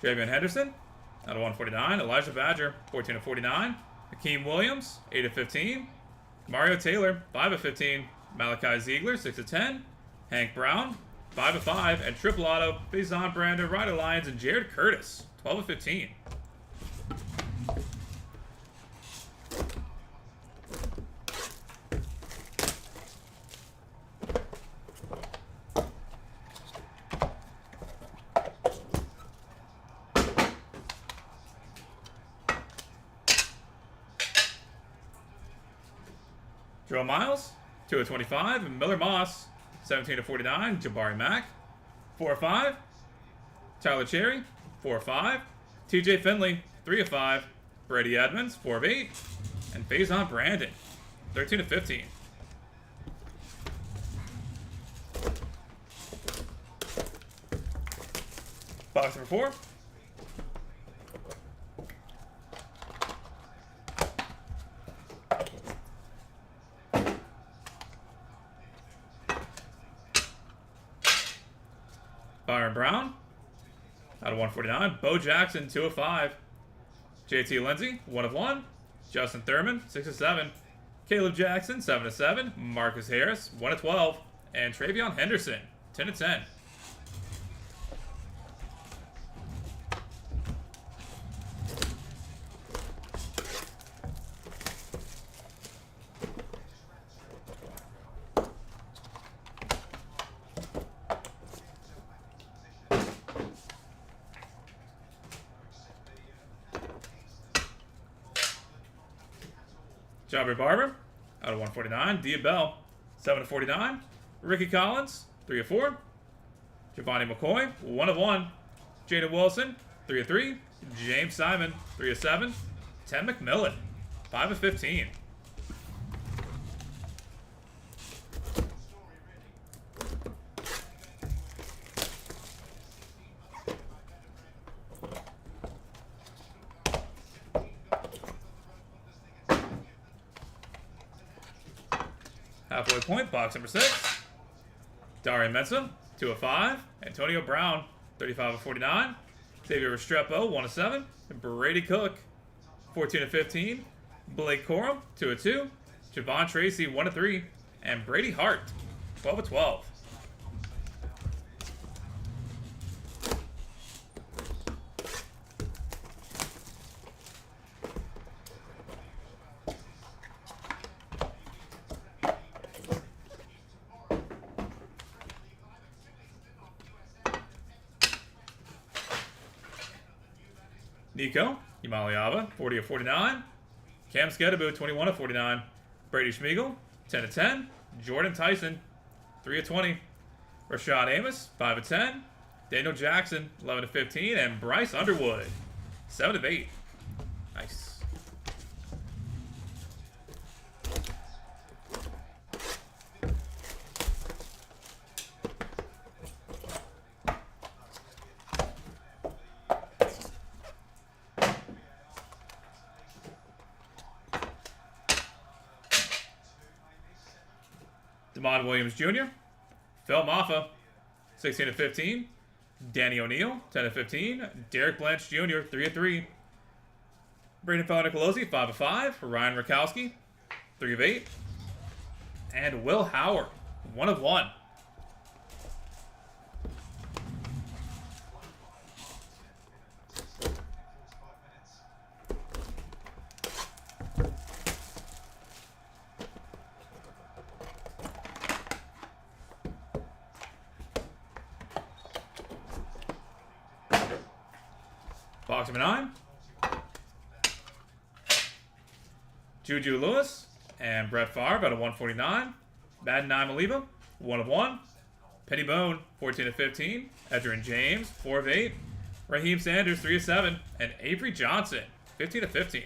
Travion Henderson, out of 149. Elijah Badger, 14/49. Hakeem Williams, 8/15. Mario Taylor, 5/15. Malachi Ziegler, 6/10. Hank Brown, 5/5. And triple auto, Faison Brandon, Ryder Lyons, and Jared Curtis, 12/15. Joe Miles, 2/25. Miller Moss, 17/49. Jabari Mack, 4/5. Tyler Cherry, 4/5. TJ Finley, 3/5. Brady Edmonds, 4/8. And Faison Brandon, 13/15. Box number 4. Byron Brown, out of 149. Bo Jackson, 2/5. JT Lindsay, 1/1. Justin Thurman, 6/7. Caleb Jackson, 7/7. Marcus Harris, 1/12. And Travion Henderson, 10/10. Jabari Barber, out of 149. Dia Bell, 7/49. Ricky Collins, 3/4. Giovanni McCoy, 1/1. Jaden Wilson, 3/3. James Simon, 3/7. Tim McMillan, 5/15. Halfway point, box number 6. Darian Mensah, 2/5. Antonio Brown, 35/49. Xavier Restrepo, 1/7. Brady Cook, 14/15. Blake Corum, 2/2. Javon Tracy, 1/3. And Brady Hart, 12/12. Nico Imaliava, 40/49. Cam Skedaboo, 21/49. Brady Schmiegel, 10/10. Jordan Tyson, 3/20. Rashad Amos, 5/10. Daniel Jackson, 11/15. And Bryce Underwood, 7/8. Nice. Devon Williams Jr., Phil Maffa, 16/15. Danny O'Neal, 10/15. Derek Blanche Jr., 3/3. Braden Nicolosi, 5/5. Ryan Rakowski, 3/8. And Will Howard, 1/1. Box number 9. Juju Lewis and Brett Favre out of 149. Madden 9 Maliba, 1/1. Penny Bone, 14/15. Edgerrin James, 4/8. Raheem Sanders, 3/7. And Avery Johnson, 15/15.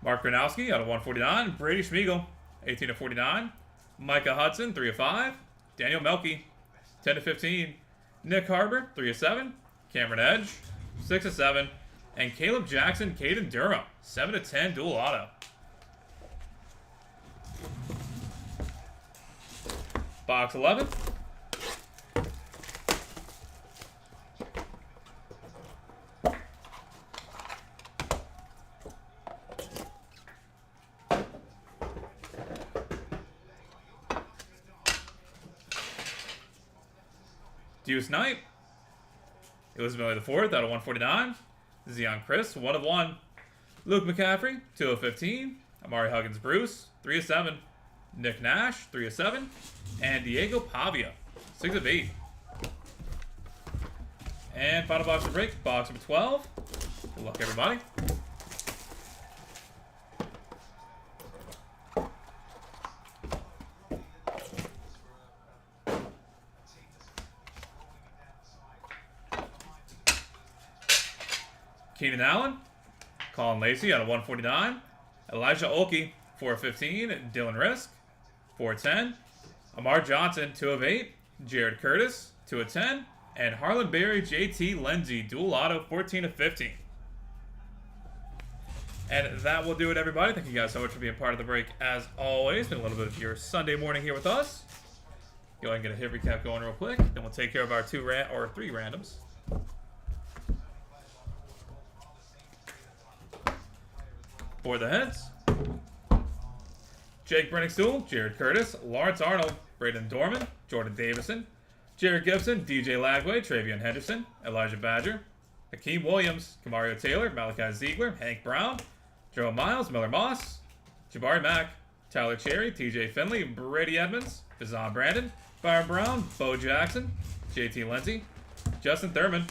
Mark Gronowski out of 149. Brady Schmiegel, 18/49. Micah Hudson, 3/5. Daniel Melky, 10/15. Nick Harbor, 3/7. Cameron Edge, 6/7. And Caleb Jackson, Caden Durham, 7/10 dual auto. Box 11. Deuce Knight, Elizabeth IV out of 149. Zion Chris, 1/1. Luke McCaffrey, 2/15. Amari Huggins Bruce, 3/7. Nick Nash, 3/7. And Diego Pavia, 6/8. And final box to break, box number 12. Good luck, everybody. Keenan Allen, Colin Lacey out of 149. Elijah Olkey, 4/15. Dylan Risk, 4/10. Amar Johnson, 2/8. Jared Curtis, 2/10. And Harlan Berry, JT Lindsay, dual auto, 14/15. And that will do it, everybody. Thank you guys so much for being part of the break, as always. Been a little bit of your Sunday morning here with us. Go ahead and get a hit recap going real quick. Then we'll take care of our three randoms. For the heads, Jake Brennickstool, Jared Curtis, Lawrence Arnold, Braden Dorman, Jordan Davison, Jared Gibson, DJ Lagway, Travion Henderson, Elijah Badger, Hakeem Williams, Kamario Taylor, Malachi Ziegler, Hank Brown, Joe Miles, Miller Moss, Jabari Mack, Tyler Cherry, TJ Finley, Brady Edmonds, Fazan Brandon, Byron Brown, Bo Jackson, JT Lindsay, Justin Thurman,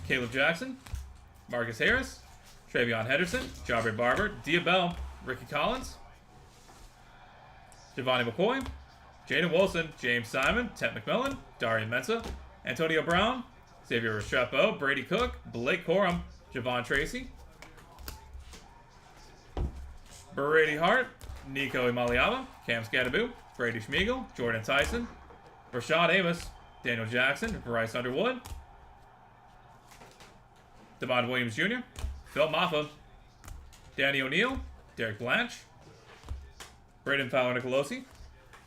Caleb Jackson, Marcus Harris, Travion Henderson, Jabari Barber, Diabell, Ricky Collins, Giovanni McCoy, Jaden Wilson, James Simon, Ted McMillan, Darian Mensah, Antonio Brown, Xavier Restrepo, Brady Cook, Blake Corum, Javon Tracy, Brady Hart, Nico Imaliava, Cam Scadaboo, Brady Schmiegel, Jordan Tyson, Rashad Amos, Daniel Jackson, Bryce Underwood, Devon Williams Jr., Phil Maffa, Danny O'Neal, Derek Blanche, Braden Nicolosi,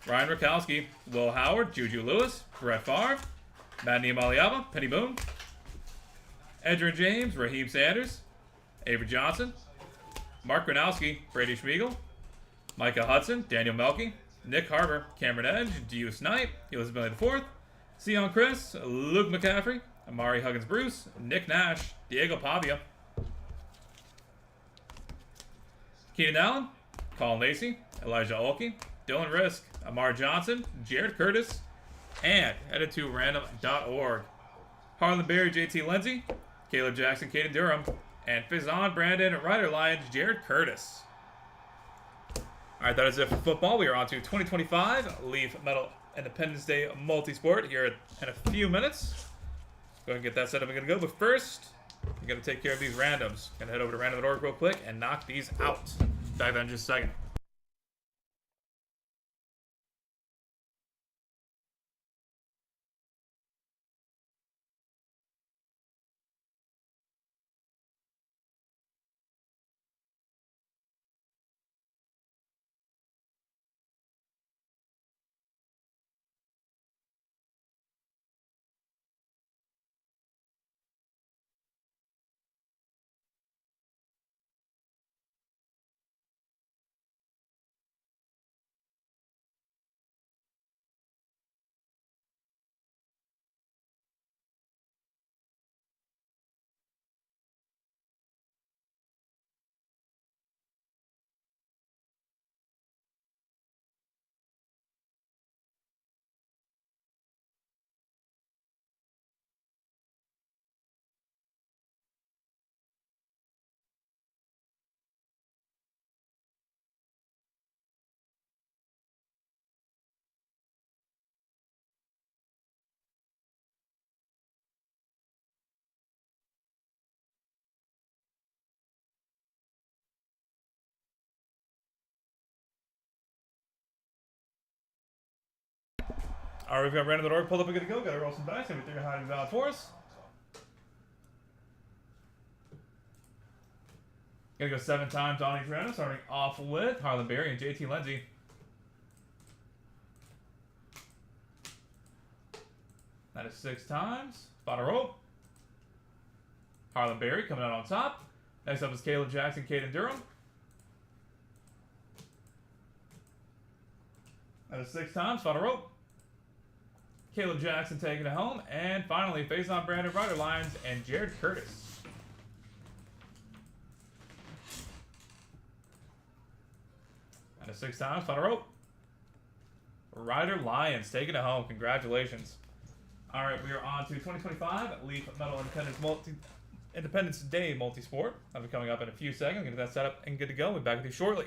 Ryan Rakowski, Will Howard, Juju Lewis, Brett Favre, Madden Maliava, Penny Boone, Edgerrin James, Raheem Sanders, Avery Johnson, Mark Gronowski, Brady Schmiegel, Micah Hudson, Daniel Melky, Nick Harbor, Cameron Edge, Deuce Knight, Elizabeth IV, Zion Chris, Luke McCaffrey, Amari Huggins Bruce, Nick Nash, Diego Pavia, Keenan Allen, Colin Lacey, Elijah Olkey, Dylan Risk, Amar Johnson, Jared Curtis, and headed to random.org. Harlan Berry, JT Lindsay, Caleb Jackson, Caden Durham, and Fazan Brandon, Ryder Lions, Jared Curtis. Alright, that is it for football. We are on to 2025 Leaf Metal Independence Day Multisport here in a few minutes. Go ahead and get that set up. I'm going to go. But first, You gotta take care of these randoms. Gonna head over to random.org real quick and knock these out. Back then in just a second. Alright, we've got random.org pulled up and good to go. Gotta roll some dice. Everything are hiding valid for us. Gonna go 7 times on each random, starting off with Harlan Berry and JT Lindsay. That is 6 times. Bottom rope. Harlan Berry coming out on top. Next up is Caleb Jackson, Caden Durham. That is 6 times. Bottom rope. Caleb Jackson taking it home. And finally, face on Brandon Ryder Lions and Jared Curtis. That is 6 times. Final rope. Ryder Lions taking it home. Congratulations. All right, we are on to 2025 Leaf Metal Independence Day Multisport. That'll be coming up in a few seconds. Get that set up and good to go. We'll be back with you shortly.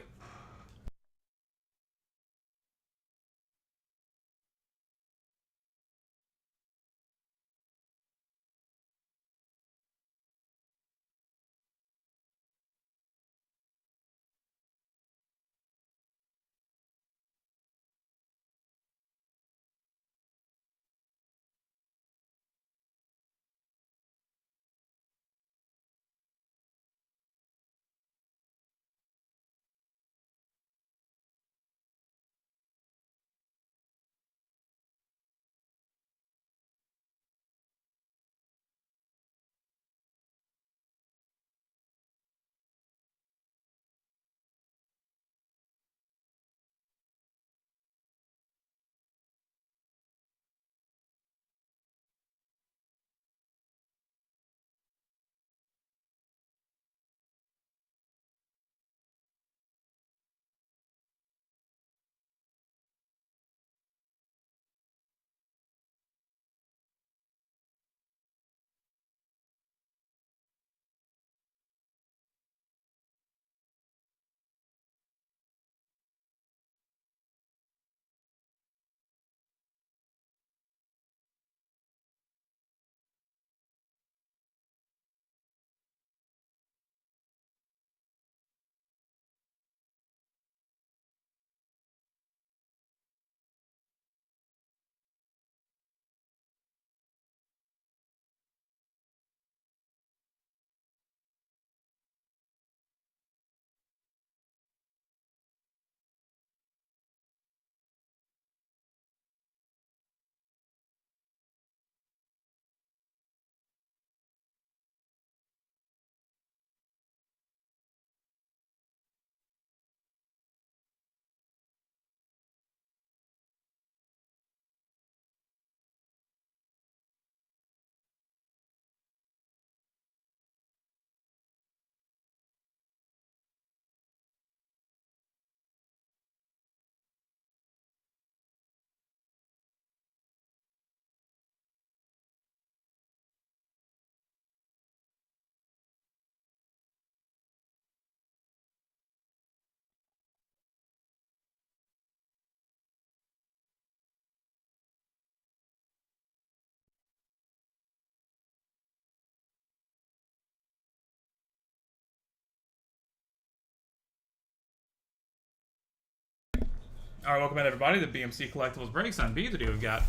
All right, welcome in everybody to BMC Collectibles Breaks on B. Today we've got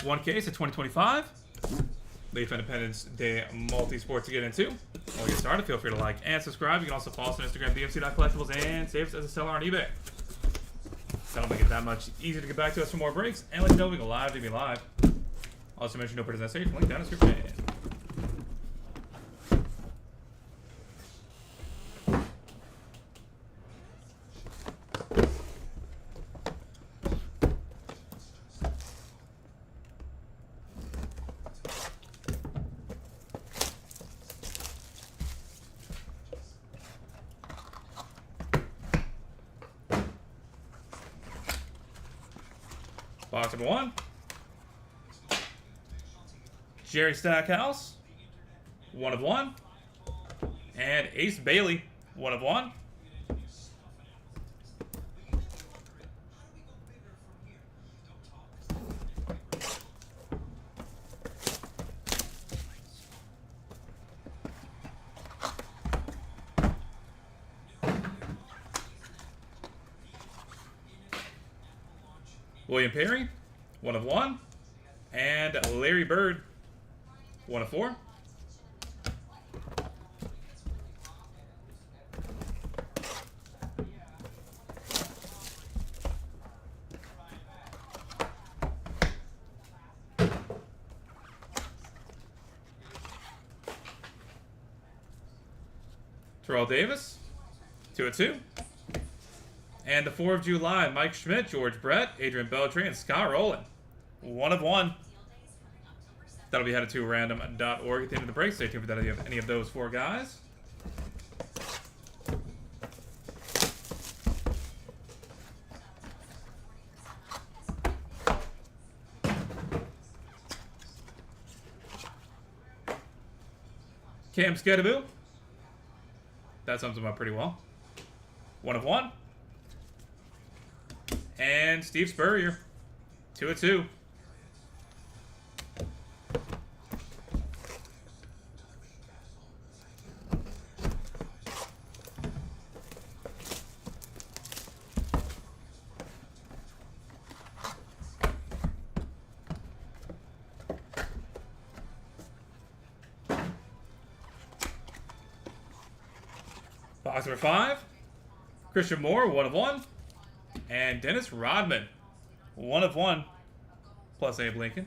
one case of 2025 Leaf Independence Day multi-sports to get into. While we get started, feel free to like and subscribe. You can also follow us on Instagram, BMC.collectibles, and save us as a seller on eBay. That'll make it that much easier to get back to us for more breaks. And let you know we go live to be live. Also mention no purchase necessary. Link down in the description. Box number 1. Jerry Stackhouse, 1 of 1. And Ace Bailey, 1 of 1. William Perry, 1 of 1. And Larry Bird, 1 of 4. Terrell Davis, 2 of 2. And the 4 of July, Mike Schmidt, George Brett, Adrian Beltre, and Scott Rowland, 1 of 1. That'll be headed to random.org at the end of the break. Stay tuned for that if you have any of those 4 guys. Cam Skedaboo. That sums him up pretty well. 1 of 1. And Steve Spurrier, 2 of 2. Box number 5. Christian Moore, 1 of 1. And Dennis Rodman, 1 of 1. Plus Abe Lincoln.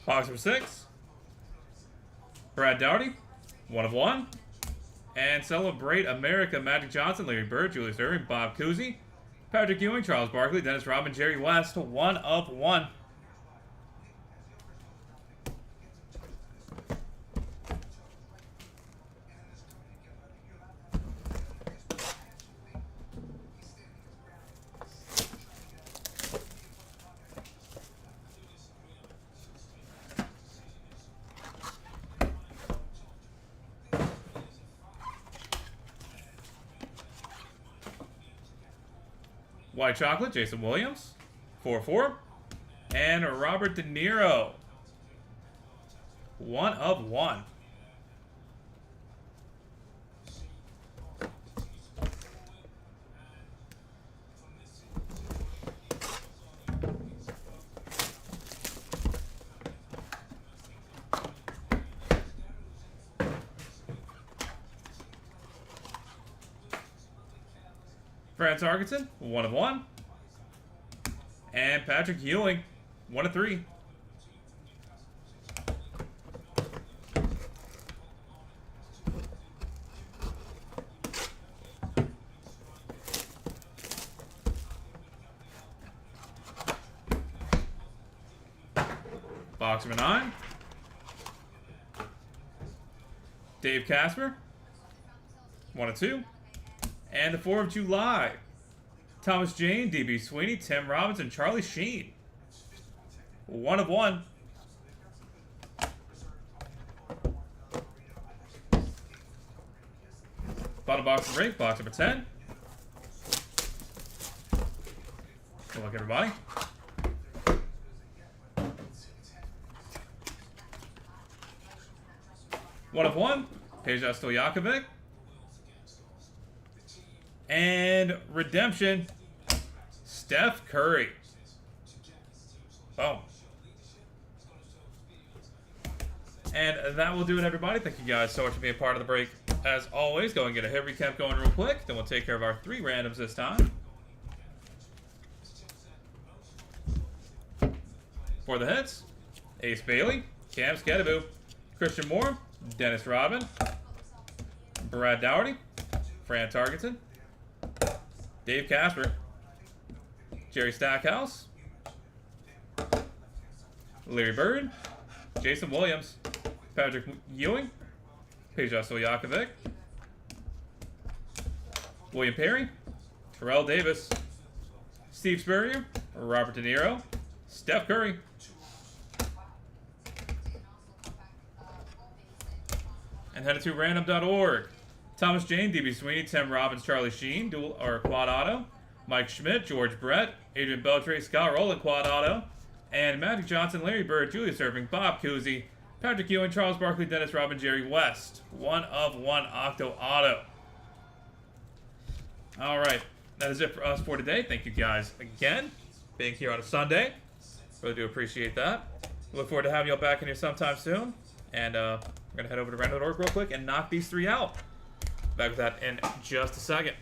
Box number 6. Brad Dougherty, 1 of 1. And Celebrate America, Magic Johnson, Larry Bird, Julius Erving, Bob Cousy, Patrick Ewing, Charles Barkley, Dennis Rodman, Jerry West, 1 of 1. White Chocolate, Jason Williams, 4 of 4. And Robert De Niro, 1 of 1. France Arkinson, 1 of 1. And Patrick Ewing, 1 of 3. Box number 9. Dave Casper, 1 of 2. And the 4 of July, Thomas Jane, DB Sweeney, Tim Robinson, Charlie Sheen, 1 of 1. Bottom box of break, box number 10. Good luck, everybody. One of one. Peja Stojakovic. And redemption. Steph Curry. Boom. And that will do it, everybody. Thank you guys so much for being a part of the break. As always, go and get a hit recap going real quick. Then we'll take care of our 3 randoms this time. For the hits, Ace Bailey, Cam Skadaboo, Christian Moore, Dennis Rodman, Brad Dougherty, Fran Tarkenton, Dave Casper, Jerry Stackhouse, Larry Bird, Jason Williams, Patrick Ewing, Peja Stojakovic, William Perry, Terrell Davis, Steve Spurrier, Robert De Niro, Steph Curry, and headed to random.org. Thomas Jane, DB Sweeney, Tim Robbins, Charlie Sheen, dual or quad auto. Mike Schmidt, George Brett, Adrian Beltre, Scott Rowland, quad auto. And Magic Johnson, Larry Bird, Julius Erving, Bob Cousy, Patrick Ewing, Charles Barkley, Dennis Rodman, Jerry West. 1 of 1 octo auto. Alright, that is it for us for today. Thank you guys again for being here on a Sunday. Really do appreciate that. Look forward to having you all back in here sometime soon. And we're going to head over to random.org real quick and knock these 3 out. Back with that in just a second.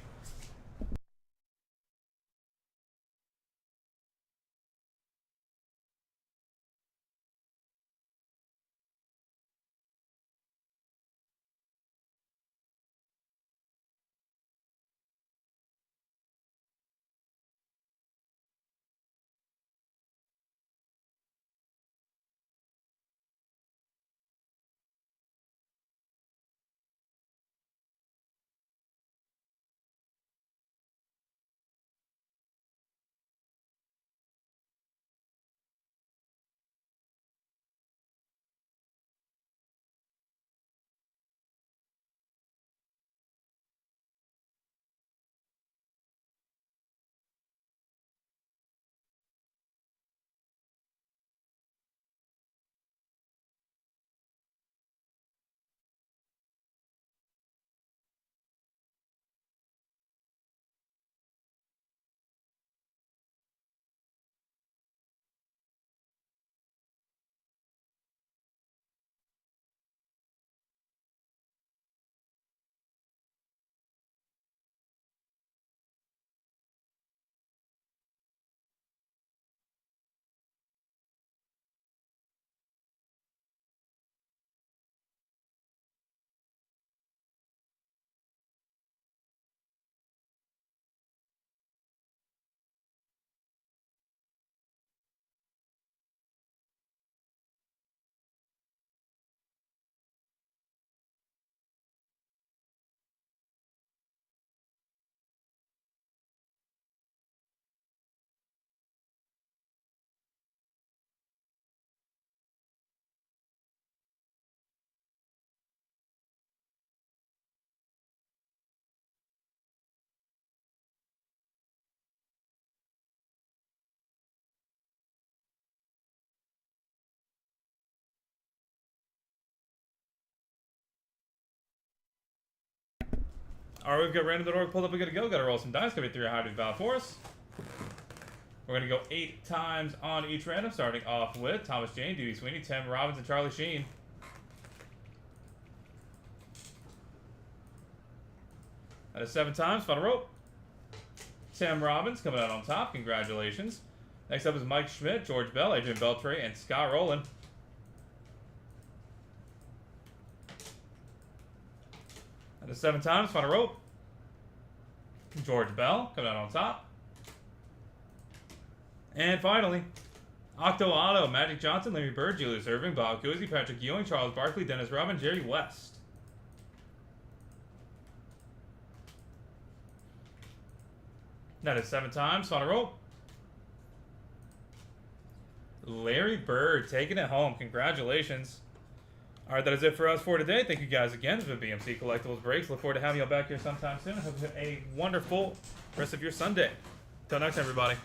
All right, we've got random.org pulled up. We got to go. Got to roll some dice. Got to be 3 high valid for us. We're going to go 8 times on each random, starting off with Thomas Jane, DB Sweeney, Tim Robbins, and Charlie Sheen. That is 7 times. Final rope. Tim Robbins coming out on top. Congratulations. Next up is Mike Schmidt, George Bell, Adrian Beltre, and Scott Rowland. That is 7 times. Final rope. George Bell coming out on top. And finally, Octo Auto, Magic Johnson, Larry Bird, Julius Erving, Bob Cousy, Patrick Ewing, Charles Barkley, Dennis Rodman, Jerry West. That is 7 times. Final rope. Larry Bird taking it home. Congratulations. All right, that is it for us for today. Thank you guys again. This has been BMC Collectibles Breaks. Look forward to having you all back here sometime soon. I hope you have a wonderful rest of your Sunday. Till next time, everybody.